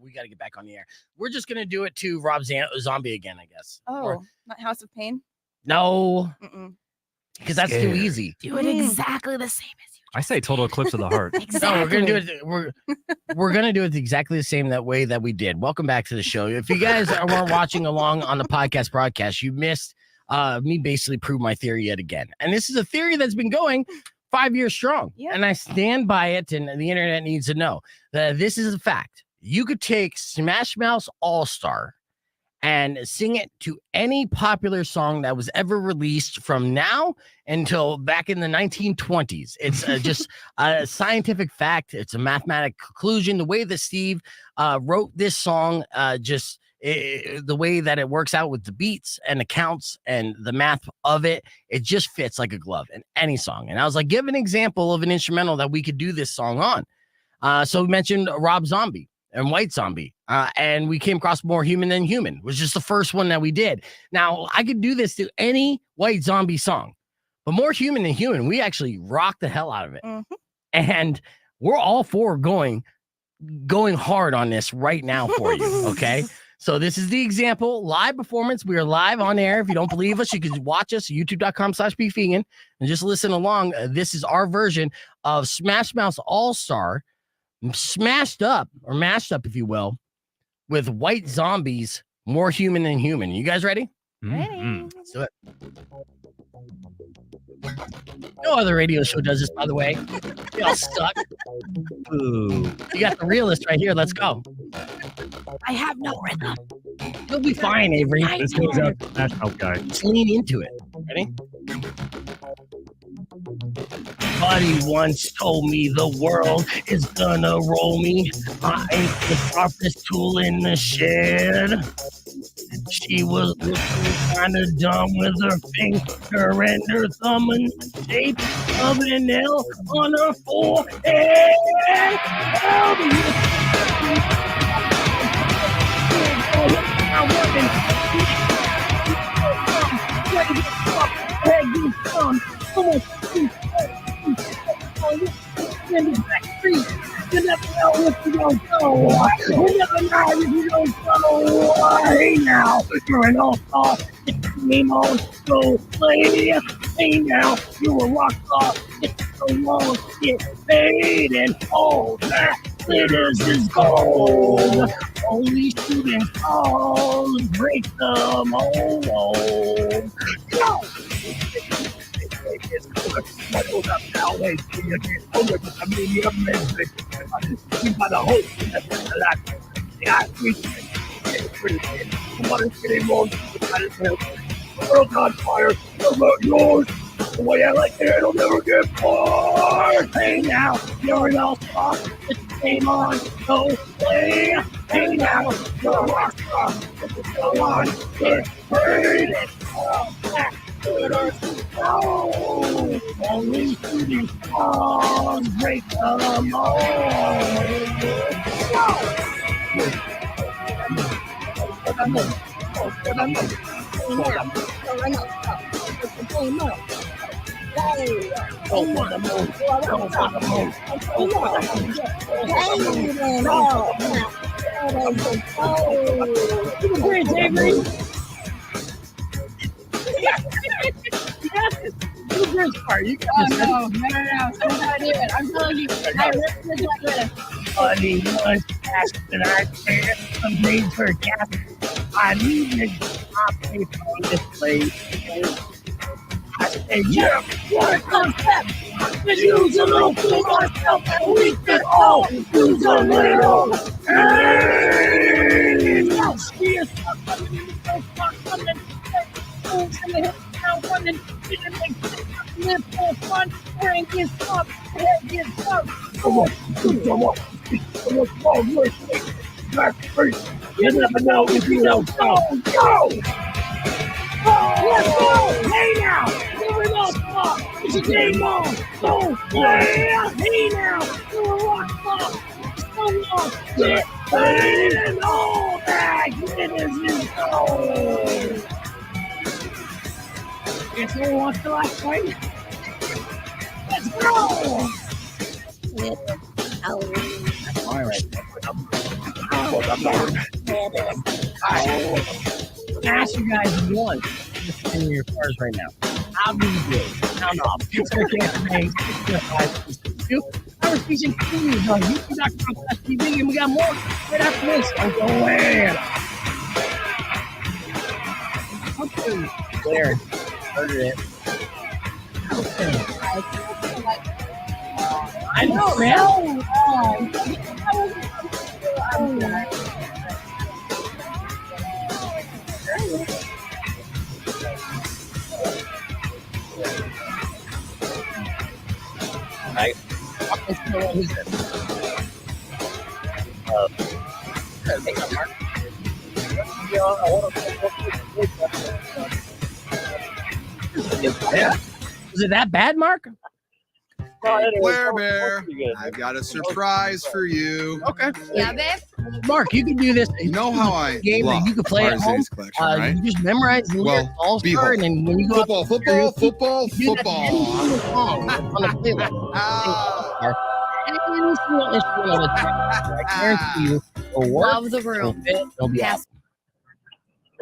We got to get back on the air. We're just gonna do it to Rob Zombie again, I guess. Oh, not House of Pain? No, Mm-mm. because that's too easy. Do it exactly the same as you. I say total eclipse of the heart. No, we're gonna do it. We're gonna do it exactly the same that way that we did. Welcome back to the show. If you guys weren't watching along on the podcast broadcast, you missed me basically prove my theory yet again. And this is a theory that's been going 5 years strong, and I stand by it. And the internet needs to know that this is a fact. You could take Smash Mouth's All Star and sing it to any popular song that was ever released from now until back in the 1920s. It's just a scientific fact. It's a mathematic conclusion. The way that Steve wrote this song, the way that it works out with the beats and the counts and the math of it, it just fits like a glove in any song. And I was like, give an example of an instrumental that we could do this song on. So we mentioned Rob Zombie and White Zombie, and we came across More Human Than Human, was just the first one that we did. Now, I could do this to any White Zombie song, but More Human Than Human, we actually rock the hell out of it. Mhm. And we're all for going hard on this right now for you, okay? So this is the example, live performance. We are live on air. If you don't believe us, you can watch us, youtube.com/bevegan, and just listen along. This is our version of Smash Mouth All-Star, mashed up, if you will, with white zombies, more human than human. You guys ready? Mm-hmm. Let's do it. No other radio show does this, by the way. They all suck. Ooh. You got the realist right here. Let's go. I have no rhythm. You'll be fine, Avery. This goes out to Smash Mouth guy. Just lean into it. Ready? Buddy once told me the world is gonna roll me. I ain't the sharpest tool in the shed. She was looking kind of dumb with her finger and her thumb in the shape of an L on her forehead. You never know if you don't go. You never know if you don't go. Hey now, you're an all-star. It's the game on, so play. Hey now, you're a rock star. It's so long, get paid, and all that glitters is gold. Only shooting stars break the mold. Go! World's on fire. How about yours? The way I like it, it'll never get bored. Hey now, you're an all-star. It's the game on, so play. Hey now, you're a rock star. It's the show on, get paid, and all that glitters is gold. Only shooting stars break the mold. Go! You got this. No. I'm not even. I'm telling you, I ripped the jet. Funny was fast, and I can't some days for gas. I need to stop me from this place. I said, yeah, what a concept. To use a little for myself, and we can all use a little. Hey! Now, she is coming in the first coming. Fools in the hip now running. Didn't make sense. Live for fun. Brain gets up. Head gets up. Come on. You never know if you don't go. Go! Let's go! Hey now! You're an all-star! It's a game on! So play! Hey now! You're a rock star! So long! Get paid and all that glitters is gold! Guess who wants to like right? Let's go! All right. Ask you guys one. Just in your cars right now. How do you do it? Count off. It's your KFMA. Conversation continues on youtube.com/TV, and we got more right after this. I'm going. Okay. There. Heard it. Okay. I know, man. Right. Who's this? Yeah. Was it that bad, Mark? Blair Bear, I've got a surprise for you. Okay. Yeah, babe. Mark, you can do this. You know how I game that love you can play at home. Tarzan's collection, right? You just memorize the lyrics all star, and then when you go football. on a playlist. Any single instrument on the track, I guarantee you, will work. Love the room. It'll be Yes. awesome.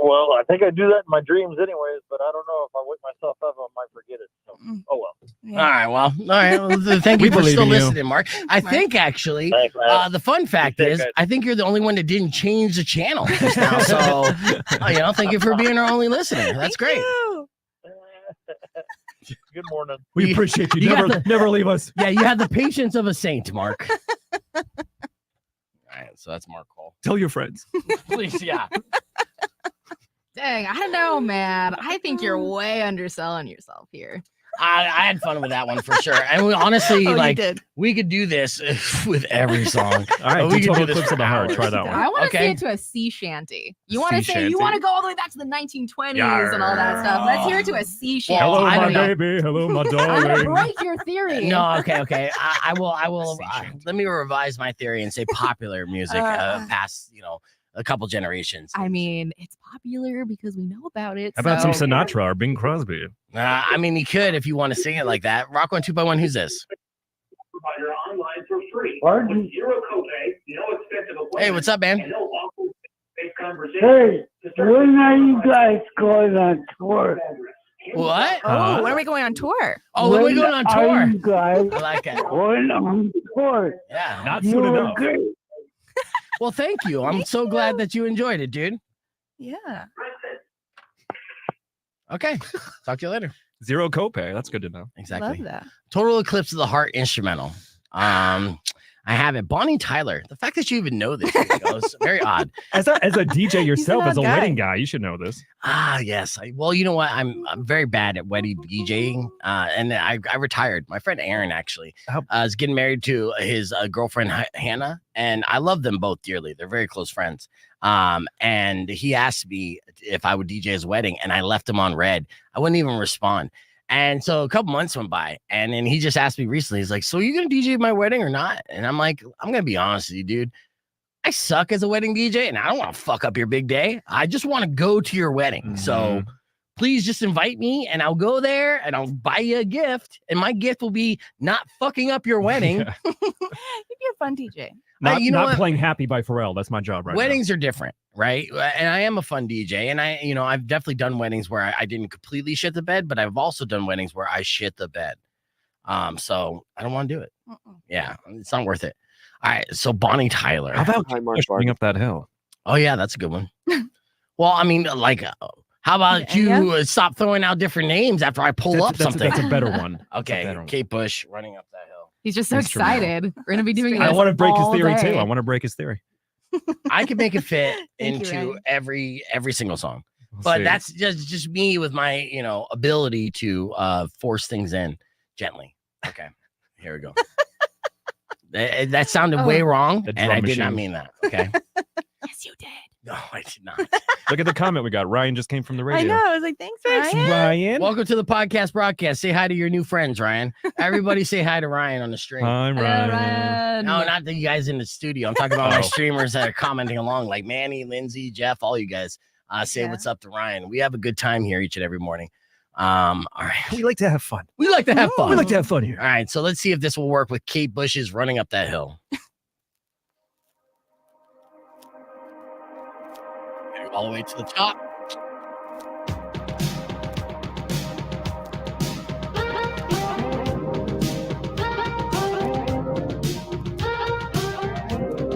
Well, I think I do that in my dreams anyways, but I don't know if I wake myself up, I might forget it. So, oh well. All right. Well, thank you for believe still in you. listening, Mark. I think actually, Thanks, man. the fun fact is, I think you're the only one that didn't change the channel just now. So, thank you for being our only listener. That's great. Good morning. We appreciate you. Never leave us. Yeah, you had the patience of a saint, Mark. All right, so that's Mark Cole. Tell your friends. Please, yeah. Dang, I don't know, man. I think you're way underselling yourself here. I had fun with that one for sure. And we honestly, we could do this with every song. All right, we could do this Eclipse for of the Heart. hours. Try that one. I want to Okay. see it to a sea shanty. You want to Sea say you shanty. want to go all the way back to the 1920s and all that stuff. Let's hear it to a sea shanty. Hello, I my don't know. baby. Hello, my I'm gonna darling. break your theory. No, okay. I will. Let me revise my theory and say popular music past, a couple generations. I mean, it's popular because we know about it. How about so- some Sinatra or Bing Crosby? I mean, you could if you want to sing it like that. Rock 1 2x1. Who's this? Provider online for free. Pardon? With zero copay, no expensive appointment. Hey, what's up, man? And no awkward face conversation. Hey, when are you guys going on tour? What? Oh, when are we going on tour? Oh, we're going on tour. Are you guys I like it. going on tour? Yeah. Not You soon were enough. great. Well, thank you. I'm so glad that you enjoyed it, dude. Yeah. Okay. Talk to you later. Zero copay. That's good to know. Exactly. Love that. Total Eclipse of the Heart instrumental. I have it. Bonnie Tyler. The fact that you even know this is very odd. As a DJ yourself, odd as a guy. wedding guy, you should know this. Yes. Well, you know what? I'm very bad at wedding DJing, and I retired. My friend Aaron actually is getting married to his girlfriend Hannah, and I love them both dearly. They're very close friends. And he asked me if I would DJ his wedding, and I left him on red. I wouldn't even respond. And so a couple months went by, and then he just asked me recently. He's like, "So are you gonna DJ my wedding or not?" And I'm like, "I'm gonna be honest with you, dude. I suck as a wedding DJ, and I don't want to fuck up your big day. I just want to go to your wedding. So please just invite me, and I'll go there, and I'll buy you a gift, and my gift will be not fucking up your wedding." You'd be a fun DJ. Not, you know not what? playing Happy by Pharrell. That's my job right Weddings are different, right? And I am a fun DJ, and I've definitely done weddings where I didn't completely shit the bed, but I've also done weddings where I shit the bed. So I don't want to do it. Yeah, it's not worth it. All right, so Bonnie Tyler. now. How about pushing up that hill? Oh yeah, that's a good one. Well, I mean, like, how about you stop throwing out different names after I pull up something? That's a better one. Okay, Kate Bush running up that hill. He's just so Instrumental. excited. We're gonna be doing this. I want to break his all theory day. too. I want to break his theory. I could make it fit Thank you, into Ryan. every single song, We'll but see. that's just me with my ability to force things in gently. Okay, here we go. That sounded way wrong, The and I drum did not machine. mean that. Okay. Yes, you did. No, I did not. Look at the comment we got. Ryan just came from the I radio. know. I was like, thanks, Ryan. Ryan. Welcome to the podcast broadcast. Say hi to your new friends, Ryan. Everybody say hi to Ryan on the stream. Hi, Hello, Ryan. Ryan. No, not the you guys in the studio. I'm talking about my Oh. streamers that are commenting along, like Manny, Lindsay, Jeff, all you guys. Say Yeah. what's up to Ryan. We have a good time here each and every morning. All right. We like to have fun. We like to have fun. We like to have fun here. All right, so let's see if this will work with Kate Bush's running up that hill. All the way to the top.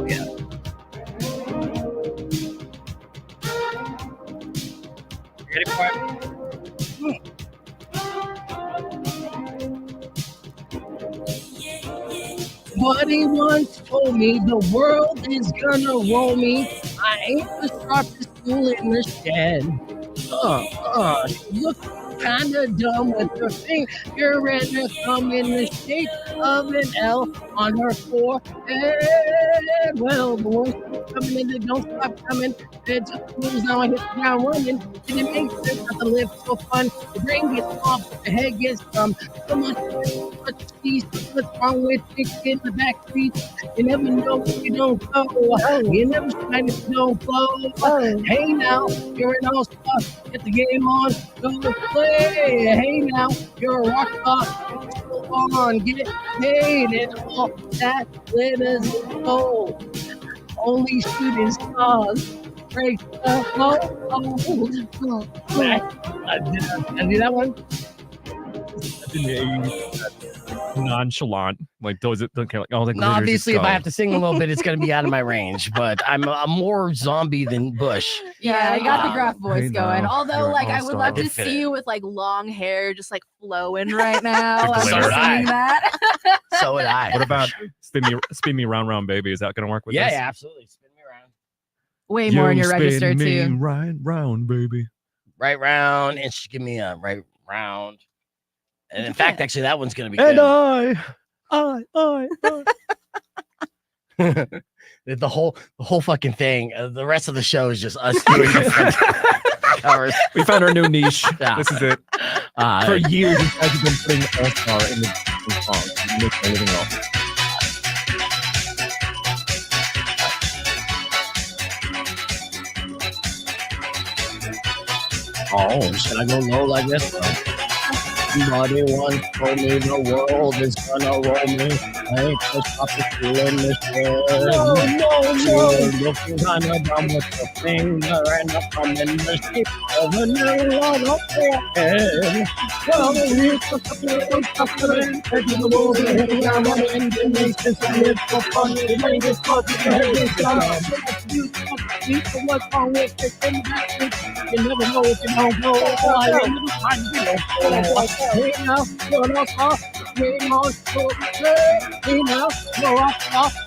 Yeah. Ready for it? Buddy once told me the world is gonna roll me. I ain't the sharpest tool in the shed. Look kinda dumb with her finger and her thumb in the shape of an L on her forehead. Well, the ones coming in, they don't stop coming. It just moves now. I hit the ground running. And it makes sense that the live so fun. The brain gets off, the head gets dumb. So much what's wrong with thinking in the back seat? You never know if you don't go. You never shine if you don't flow. Hey now, you're an all-star. Get the game on. Go play. Hey now, you're a rock star. Go on, get paid and all that glitters is gold. Only shooting stars break the mold. I do that one. Nonchalant, like those don't care. Like, oh, the No, glitters, obviously, just if I go. have to sing a little bit, it's going to be out of my range. But I'm more zombie than Bush. Yeah, I got the Graf voice Hey, going. now, Although, you're an like, I would all-star. love to Could fit see it. you with like long hair, just like flowing right now. The I'm glitter. just singing that. So would I. What about spin me round, round, baby? Is that gonna work with Yeah, this? yeah, absolutely. Spin me around. Way more in your spin register me too. right round, baby. Right round, and she give me a right round. And in fact, actually, that one's going to be And good. I. The whole fucking thing. The rest of the show is just us doing different covers. We found our new niche. Yeah. This is it. For years, you guys have been putting all-star in the songs. You make everything else. Oh, should I go low like this? Somebody once told me the world is gonna roll me. I ain't gonna stop the feeling this way. No. Looking kinda dumb with the finger and the thumb in the shape of a nail on a forehead. Well, the roots of the feeling suffering, edge of the world, and hitting down on the engine, makes sense of it for fun. The brain is caught in the head is done. What's wrong with it? You never know if you don't know. I never find you. Hey now, you're not off. Hey now, hey now, you're off.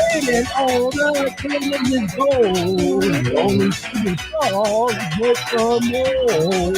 And all the things is gold. Only to be solved with the mold.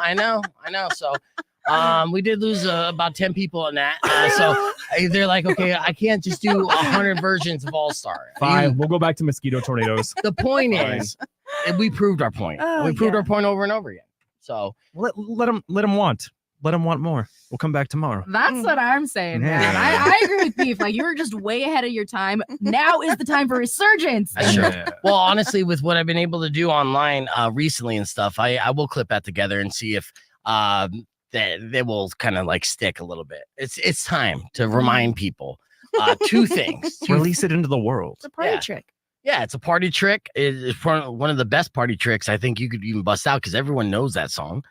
I know. So, we did lose about 10 people on that. So they're like, okay, I can't just do 100 versions of All Star. Fine, we'll go back to mosquito tornadoes. The point is, we proved our point. We proved our point over and over again. So let them want. Let them want more. We'll come back tomorrow. That's what I'm saying, man. I agree with Beef. Like, you were just way ahead of your time. Now is the time for resurgence. Sure. Well, honestly, with what I've been able to do online recently and stuff, I will clip that together and see if they will kind of like stick a little bit. It's time to remind people two things. Release it into the world. It's a party trick. Yeah, it's a party trick. It's one of the best party tricks I think you could even bust out because everyone knows that song.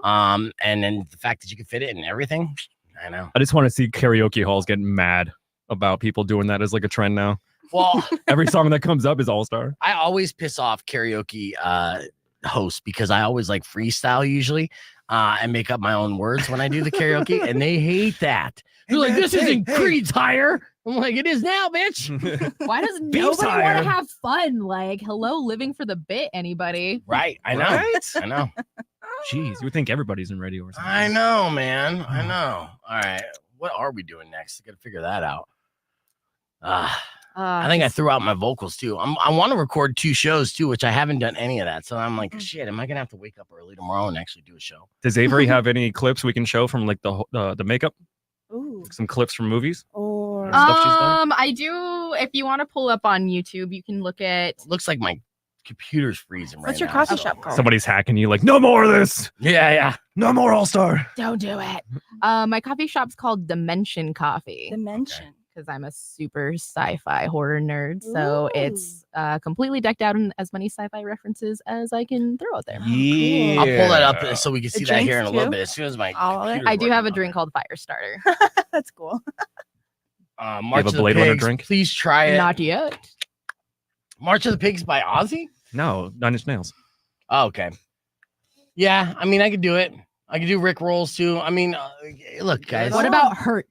And then the fact that you can fit it in everything, I know. I just want to see karaoke halls get mad about people doing that as like a trend now. Well, every song that comes up is all-star. I always piss off karaoke hosts because I always like freestyle usually and make up my own words when I do the karaoke, and they hate that. They're like, this isn't Creed's Higher. I'm like, it is now, bitch. Why does nobody want to have fun? Like, hello, living for the bit, anybody? Right. I know. Right? I know. Jeez, you would think everybody's in radio or something. I know, man. I know. All right. What are we doing next? I got to figure that out. I think I threw out my vocals too. I want to record 2 shows too, which I haven't done any of that. So I'm like, shit, am I going to have to wake up early tomorrow and actually do a show? Does Avery have any clips we can show from like the makeup? Ooh. Some clips from movies? Or stuff she's done? I do if you want to pull up on YouTube, you can look at. Looks like my computer's freezing right now. What's your coffee shop called? Somebody's hacking you like, no more of this. Yeah. No more All-Star. Don't do it. My coffee shop's called Dimension Coffee. Dimension. Because I'm a super sci-fi horror nerd, so it's completely decked out in as many sci-fi references as I can throw out there. Yeah. I'll pull that up so we can see that here in a little too? bit. As soon as my I do have a drink called Firestarter. That's cool. March a of the Blade Runner Pigs, drink? please try it. Not yet. March of the Pigs by Ozzy? No, Nine Inch Nails. Oh, okay. Yeah, I mean, I could do it. I could do Rick Rolls too. I mean, look, guys. What about Hurt?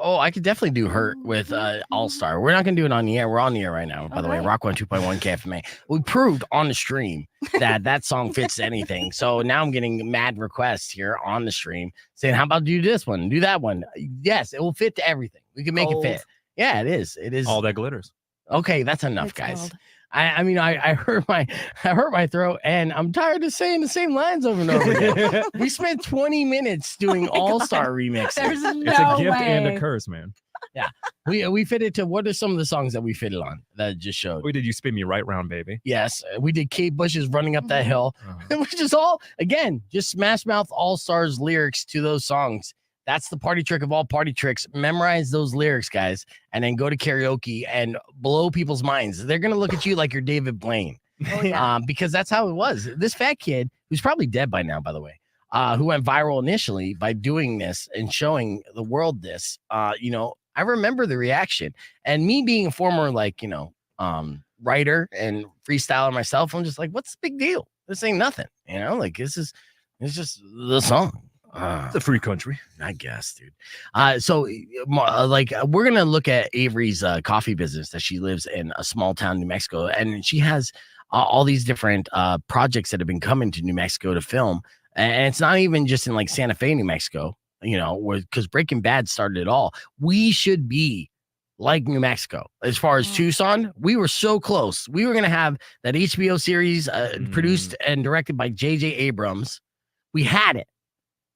Oh, I could definitely do Hurt with All-Star. We're not going to do it on the air. We're on the air right now, by the way. Rock 102.1 KFMA. We proved on the stream that song fits anything. So now I'm getting mad requests here on the stream saying, how about do this one? Do that one? Yes, it will fit to everything. We can make it fit. Yeah, it is. It is. All that glitters. Okay, that's enough, guys. I mean, I hurt my throat, and I'm tired of saying the same lines over and over again. We spent 20 minutes doing All-Star remixes. There's no It's a gift way. and a curse, man. Yeah, we fitted to. What are some of the songs that we fitted on that just showed? We did You Spin Me Right Round, baby. Yes, we did Kate Bush's Running Up That Hill, which is all, again, just Smash Mouth All-Stars lyrics to those songs. That's the party trick of all party tricks. Memorize those lyrics, guys, and then go to karaoke and blow people's minds. They're going to look at you like you're David Blaine. Oh, yeah. Because that's how it was. This fat kid, who's probably dead by now, by the way, who went viral initially by doing this and showing the world this, I remember the reaction. And me being a former, writer and freestyler myself, I'm just like, what's the big deal? This ain't nothing. It's just the song. It's a free country, I guess, dude. We're gonna look at Avery's coffee business that she lives in a small town, New Mexico, and she has all these different projects that have been coming to New Mexico to film, and it's not even just in like Santa Fe, New Mexico, because Breaking Bad started it all. We should be like New Mexico as far as Tucson. We were so close. We were gonna have that HBO series produced and directed by J.J. Abrams. We had it.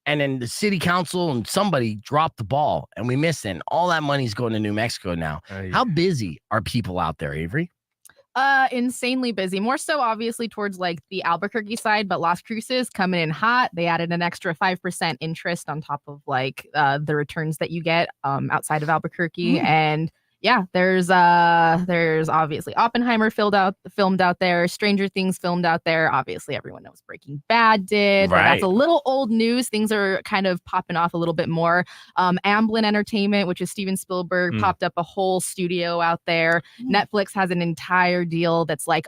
And then the city council and somebody dropped the ball and we missed it. And all that money's going to New Mexico now. How busy are people out there, Avery? Insanely busy. More so, obviously, towards like the Albuquerque side, but Las Cruces coming in hot. They added an extra 5% interest on top of like the returns that you get outside of Albuquerque. And yeah, there's obviously Oppenheimer filmed out there, Stranger Things filmed out there. Obviously, everyone knows Breaking Bad did. Right. That's a little old news. Things are kind of popping off a little bit more. Amblin Entertainment, which is Steven Spielberg, popped up a whole studio out there. Netflix has an entire deal that's like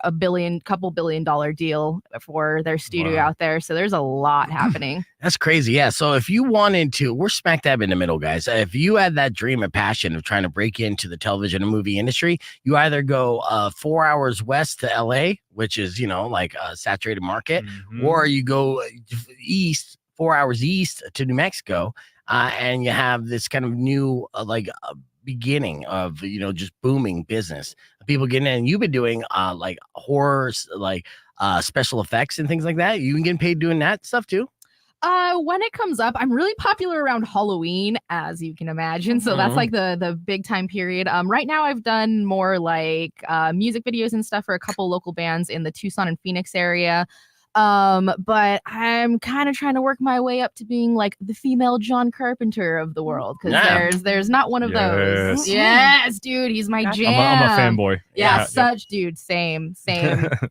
couple billion dollar deal for their studio out there. So there's a lot happening. That's crazy. Yeah. So if you wanted to, we're smack dab in the middle, guys. If you had that dream and passion of trying to break into the television and movie industry, you either go 4 hours west to LA, which is, like a saturated market, or you go east, 4 hours east to New Mexico, and you have this kind of new, beginning of, just booming business. People getting in. You've been doing horror, special effects and things like that. You can get paid doing that stuff too. When it comes up, I'm really popular around Halloween, as you can imagine. So that's like the big time period. Right now I've done more like music videos and stuff for a couple local bands in the Tucson and Phoenix area. But I'm kind of trying to work my way up to being like the female John Carpenter of the world, because there's not one of those. Yes, dude, he's my jam. I'm a fanboy. Yeah, dude, same.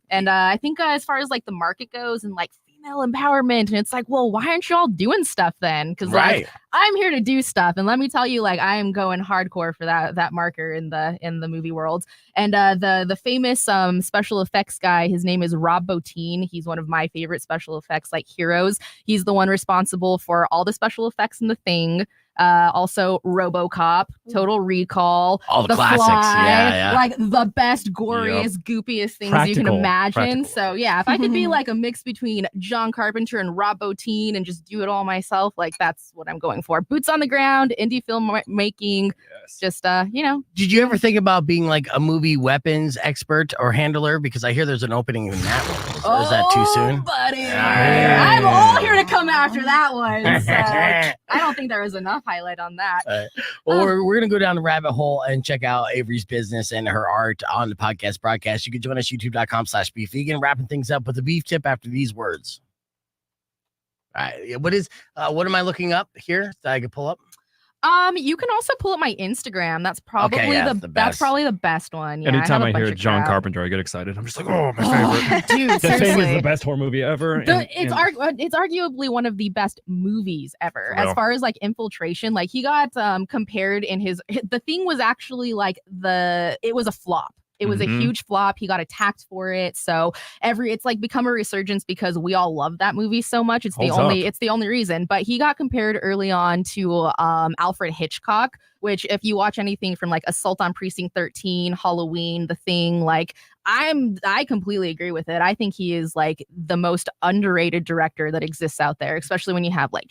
And I think as far as like the market goes and like female empowerment, and it's like, well, why aren't you all doing stuff then? Because like I'm here to do stuff, and let me tell you, like I am going hardcore for that marker in the movie world. And the famous special effects guy, his name is Rob Bottin. He's one of my favorite special effects heroes. He's the one responsible for all the special effects in The Thing. Also RoboCop, Total Recall, all the classics. Fly, like the best, goriest, goopiest things you can imagine. So yeah, if I could be like a mix between John Carpenter and Rob Bottin and just do it all myself, like that's what I'm going for. Boots on the ground, indie film making. Just Did you ever think about being like a movie weapons expert or handler? Because I hear there's an opening in that one. Is that too soon, buddy? I'm all here to come after that one. So I don't think there is enough highlight on that. Well, we're going to go down the rabbit hole and check out Avery's business and her art on the podcast broadcast. You can join us, youtube.com/beefvegan. Wrapping things up with a beef tip after these words. All right. What am I looking up here that I could pull up? You can also pull up my Instagram. That's probably that's probably the best one. Yeah, Anytime I hear bunch of John crap. Carpenter, I get excited. I'm just like, oh, my favorite. Dude, The Thing is seriously. the best horror movie ever. It's arguably one of the best movies ever For real. as far as like infiltration. Like he got compared in The Thing was actually like it was a flop. It was a huge flop. He got attacked for it. So it's like become a resurgence because we all love that movie so much. It's the only reason. But he got compared early on to Alfred Hitchcock, which if you watch anything from like Assault on Precinct 13, Halloween, The Thing, like I completely agree with it. I think he is like the most underrated director that exists out there, especially when you have like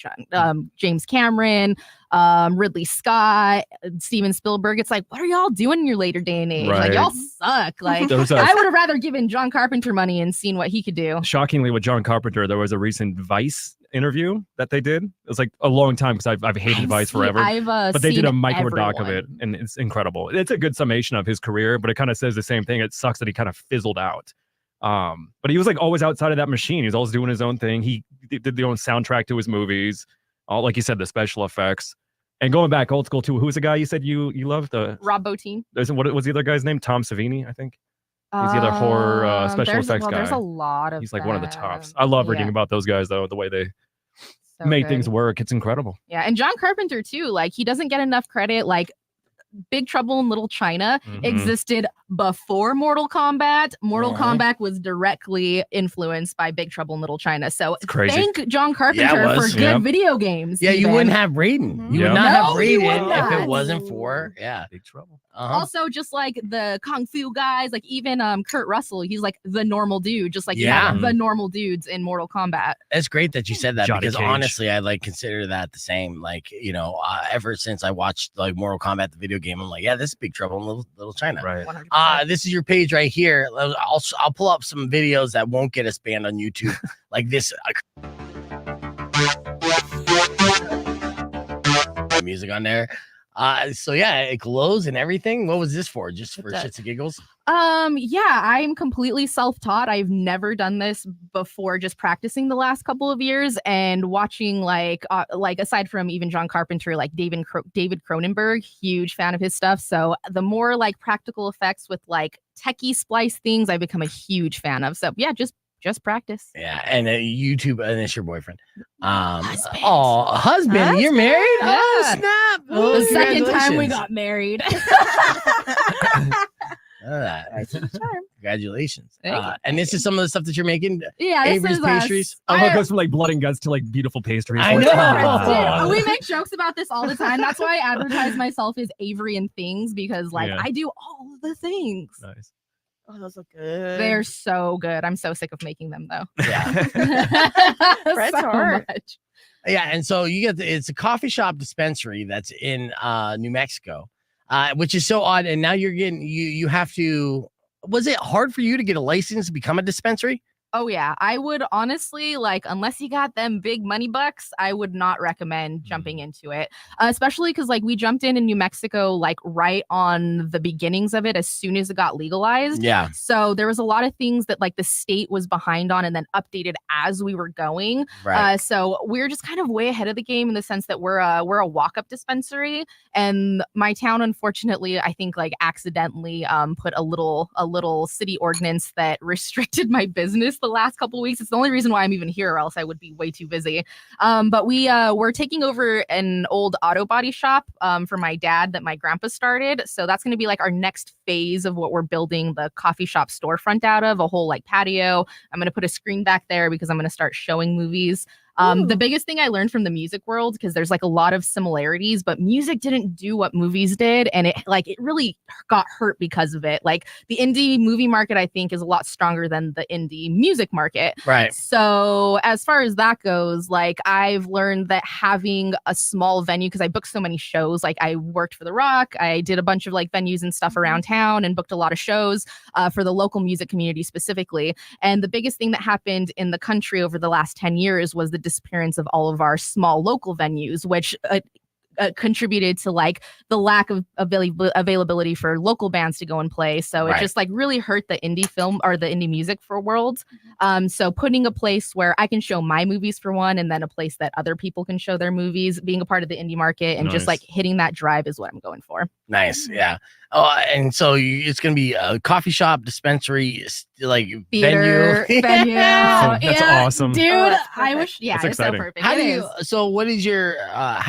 James Cameron, Ridley Scott, Steven Spielberg. It's like, what are y'all doing in your later day and age? Right. Like y'all suck. Like I would have rather given John Carpenter money and seen what he could do. Shockingly, with John Carpenter, there was a recent Vice interview that they did. It was like a long time because I've hated Vice forever. But they did a micro doc of it, and it's incredible. It's a good summation of his career, but it kind of says the same thing. It sucks that he kind of fizzled out. But he was like always outside of that machine. He was always doing his own thing. He did the own soundtrack to his movies. All like you said, the special effects. And going back old school too, who's the guy you said you loved? Rob Bottin. What was the other guy's name? Tom Savini, I think. He's the other horror special effects guy. There's a lot of. He's like one of the tops. I love reading about those guys though. The way they made things work, it's incredible. Yeah, and John Carpenter too. Like he doesn't get enough credit. Like Big Trouble in Little China existed before Mortal Kombat. Mortal Kombat was directly influenced by Big Trouble in Little China. So thank John Carpenter for good video games. Yeah, you wouldn't have Raiden. You would not have Raiden if it wasn't for Big Trouble. Also, just like the Kung Fu guys, like even Kurt Russell, he's like the normal dude, just like you have the normal dudes in Mortal Kombat. It's great that you said that Johnny because Cage. honestly, I like consider that the same. Like ever since I watched like Mortal Kombat, the video game, I'm like, yeah, this is Big Trouble in Little China. Right. 100%. This is your page right here. I'll pull up some videos that won't get us banned on YouTube, like this. Music on there. So yeah, it glows and everything. What was this for? Just for shits and giggles? Yeah, I'm completely self-taught. I've never done this before, just practicing the last couple of years and watching like aside from even John Carpenter, like David Cronenberg, huge fan of his stuff. So the more like practical effects with like techie splice things, I've become a huge fan of. So yeah, just practice. Yeah, and YouTube, and it's your boyfriend. Husband, you're married? Yeah. Oh, snap! Oh, The second time we congratulations. got married. Congratulations. Thank you. And this is some of the stuff that you're making. Yeah, this Avery's is us. pastries. I love it goes from like blood and guts to like beautiful pastries. I know. Dude, we make jokes about this all the time. That's why I advertise myself as Avery and Things, because like I do all of the things. Nice. Oh, those look good. They're so good. I'm so sick of making them though. Bread's hard. Much. Yeah, and so it's a coffee shop dispensary that's in New Mexico, which is so odd. And now you're getting you have to. Was it hard for you to get a license to become a dispensary? Oh yeah, I would honestly like, unless you got them big money bucks, I would not recommend jumping into it, especially because like we jumped in New Mexico like right on the beginnings of it as soon as it got legalized. Yeah. So there was a lot of things that like the state was behind on and then updated as we were going. Right. So we're just kind of way ahead of the game in the sense that we're a walk-up dispensary, and my town, unfortunately, I think like accidentally put a little city ordinance that restricted my business the last couple of weeks. It's the only reason why I'm even here, or else I would be way too busy. But we're taking over an old auto body shop for my dad that my grandpa started. So that's going to be like our next phase of what we're building the coffee shop storefront out of, a whole like patio. I'm going to put a screen back there because I'm going to start showing movies. The biggest thing I learned from the music world, because there's like a lot of similarities, but music didn't do what movies did. And it really got hurt because of it. Like the indie movie market, I think, is a lot stronger than the indie music market. Right. So as far as that goes, like I've learned that having a small venue, because I booked so many shows, like I worked for The Rock, I did a bunch of like venues and stuff around town and booked a lot of shows for the local music community specifically. And the biggest thing that happened in the country over the last 10 years was the disappearance of all of our small local venues, which contributed to like the lack of availability for local bands to go and play. So it just like really hurt the indie film or the indie music for world. So putting a place where I can show my movies for one, and then a place that other people can show their movies, being a part of the indie market and just like hitting that drive is what I'm going for. Nice. Yeah. Oh, and so it's going to be a coffee shop, dispensary, like theater, venue. That's awesome. Dude, I wish, That's it's exciting. so perfect. How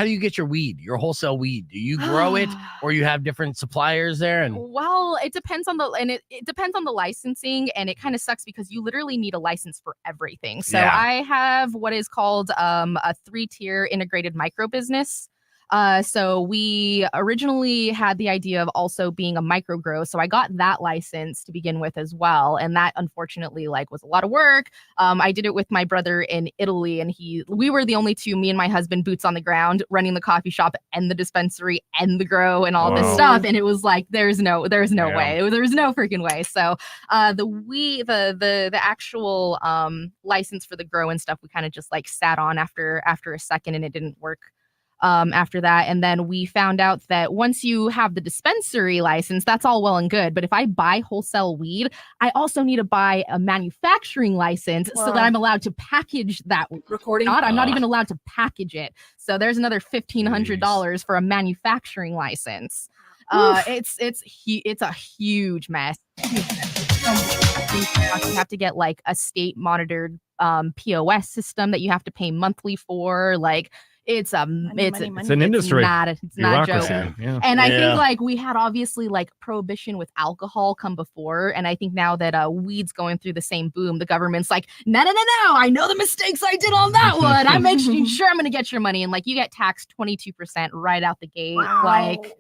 do you get your weed, your wholesale weed? Do you grow it or you have different suppliers there? And well, it depends on it depends on the licensing, and it kind of sucks because you literally need a license for everything. So I have what is called a 3-tier integrated micro business. So we originally had the idea of also being a micro grow. So I got that license to begin with as well. And that unfortunately like was a lot of work. I did it with my brother in Italy, and we were the only two, me and my husband, boots on the ground, running the coffee shop and the dispensary and the grow and all this stuff. And it was like, there's no way. There's no freaking way. So the actual license for the grow and stuff, we kind of just like sat on after a second, and it didn't work after that. And then we found out that once you have the dispensary license, that's all well and good. But if I buy wholesale weed, I also need to buy a manufacturing license so that I'm allowed to package that recording. I'm not even allowed to package it. So there's another $1,500 for a manufacturing license. It's a huge mess. You have to get like a state monitored POS system that you have to pay monthly for. Like it's an industry. It's not a joke. Yeah. And I think like we had obviously like prohibition with alcohol come before. And I think now that weed's going through the same boom, the government's like, no. I know the mistakes I did on that one. I'm making sure I'm going to get your money. And like you get taxed 22% right out the gate. Wow. Like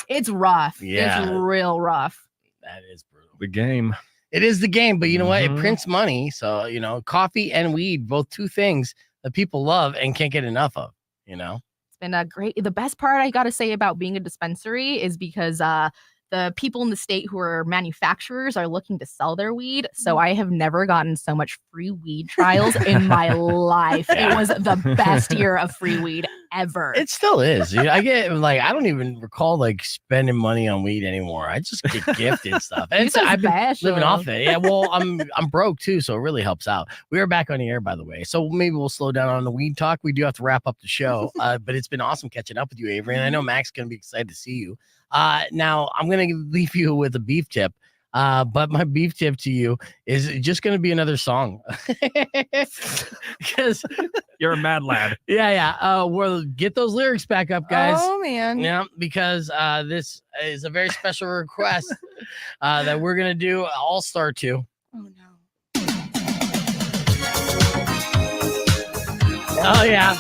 it's rough. Yeah. It's real rough. That is brutal. The game. It is the game, but you know what? It prints money. So, coffee and weed, both two things that people love and can't get enough of, It's been a great, the best part I got to say about being a dispensary is because the people in the state who are manufacturers are looking to sell their weed. So I have never gotten so much free weed trials in my life. It was the best year of free weed ever. It still is. I get like, I don't even recall like spending money on weed anymore. I just get gifted stuff. And I've been living off it. Yeah, well, I'm broke too, so it really helps out. We are back on the air, by the way. So maybe we'll slow down on the weed talk. We do have to wrap up the show. But it's been awesome catching up with you, Avery. And I know Mac's gonna be excited to see you. Now I'm going to leave you with a beef tip. But my beef tip to you is just going to be another song. Because you're a mad lad. Yeah. Well, get those lyrics back up, guys. Oh, man. Yeah, because this is a very special request that we're going to do All-Star 2. Oh, no. Oh, yeah.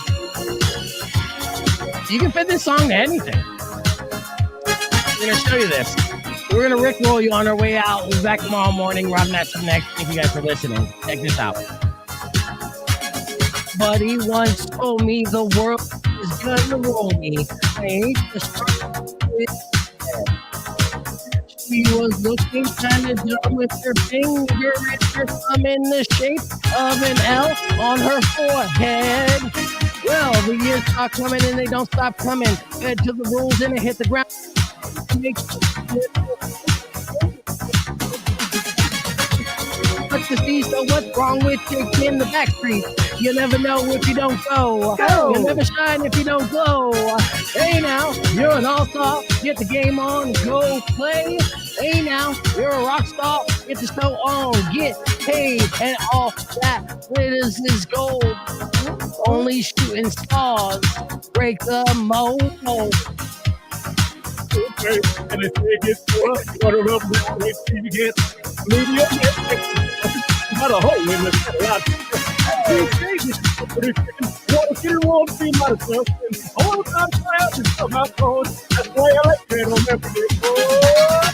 You can fit this song to anything. We're going to show you this. We're going to rickroll you on our way out. We'll be back tomorrow morning. Rob Nat's up next. Thank you guys for listening. Check this out. Buddy once told me the world is going to roll me. I ain't just she was looking kind of dumb with her finger and her thumb in the shape of an L on her forehead. Well, the years start coming and they don't stop coming. Head to the rules and it hit the ground. What's to see? So what's wrong with you in the back street? You never know if you don't go. You never shine if you don't glow. Hey now, you're an all-star. Get the game on, go play. Hey now, you're a rock star. Get the show on, get paid, and all that glitters is gold. Only shooting stars break the mold. Okay, and if they get to us, what are up with you get media? Not a hole in the lot. Want to be myself and all the time I have to my phone. That's why I like it on every day.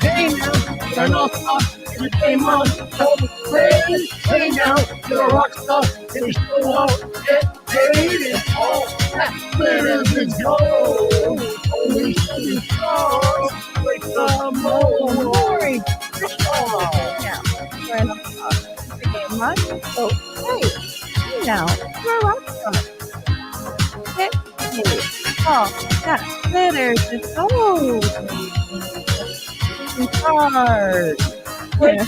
Hey now, turn off off, you came on, tell me crazy. Hey now, you're a rock star, and you show up, get paid, and all that glitters is gold. Only shooting stars break the mold. Glory, Yeah. Right on top. The game, huh? So, hey now, you're a rock star. Hey. Oh, yeah. Glitters and gold. And stars. Yeah.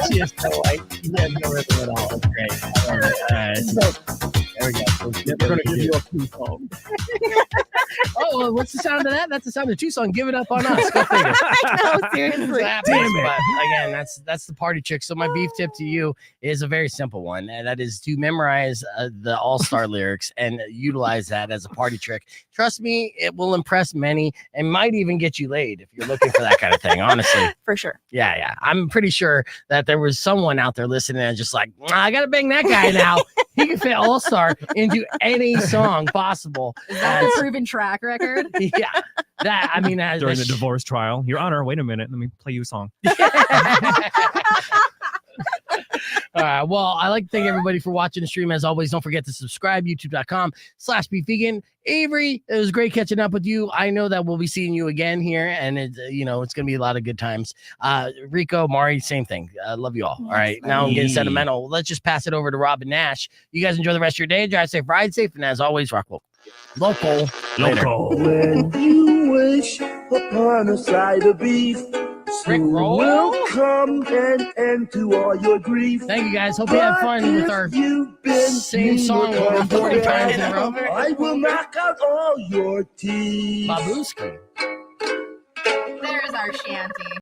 She is so white. She has no rhythm at all. It's great. I love it. There we go. We're going to give you a clue song. Oh, well, what's the sound of that? That's the sound of 2 song. Give it up on us. Go figure. I know, seriously. Damn it. But again, that's the party trick. So my beef tip to you is a very simple one, and that is to memorize the all-star lyrics and utilize that as a party trick. Trust me, it will impress many and might even get you laid if you're looking for that kind of thing, honestly. For sure. Yeah. I'm pretty sure that there was someone out there listening and just like, I got to bang that guy now. He can fit all-star into any song possible. Is that a proven track record? Yeah. That, I mean, During the divorce trial. Your Honor, wait a minute. Let me play you a song. All right. Well, I'd like to thank everybody for watching the stream. As always, don't forget to subscribe, youtube.com/beefvegan. Avery, it was great catching up with you. I know that we'll be seeing you again here, and it's going to be a lot of good times. Rico, Mari, same thing. Love you all. All right. Now I'm getting sentimental. Let's just pass it over to Robin Nash. You guys enjoy the rest of your day. Drive safe, ride safe, and as always, rock local. When you wish upon a side of beef, soon will come an end to all your grief. Thank you guys. Hope you had fun with our same song over 40 times in a row. I will knock out all your teeth. Babuski. There's our shanty.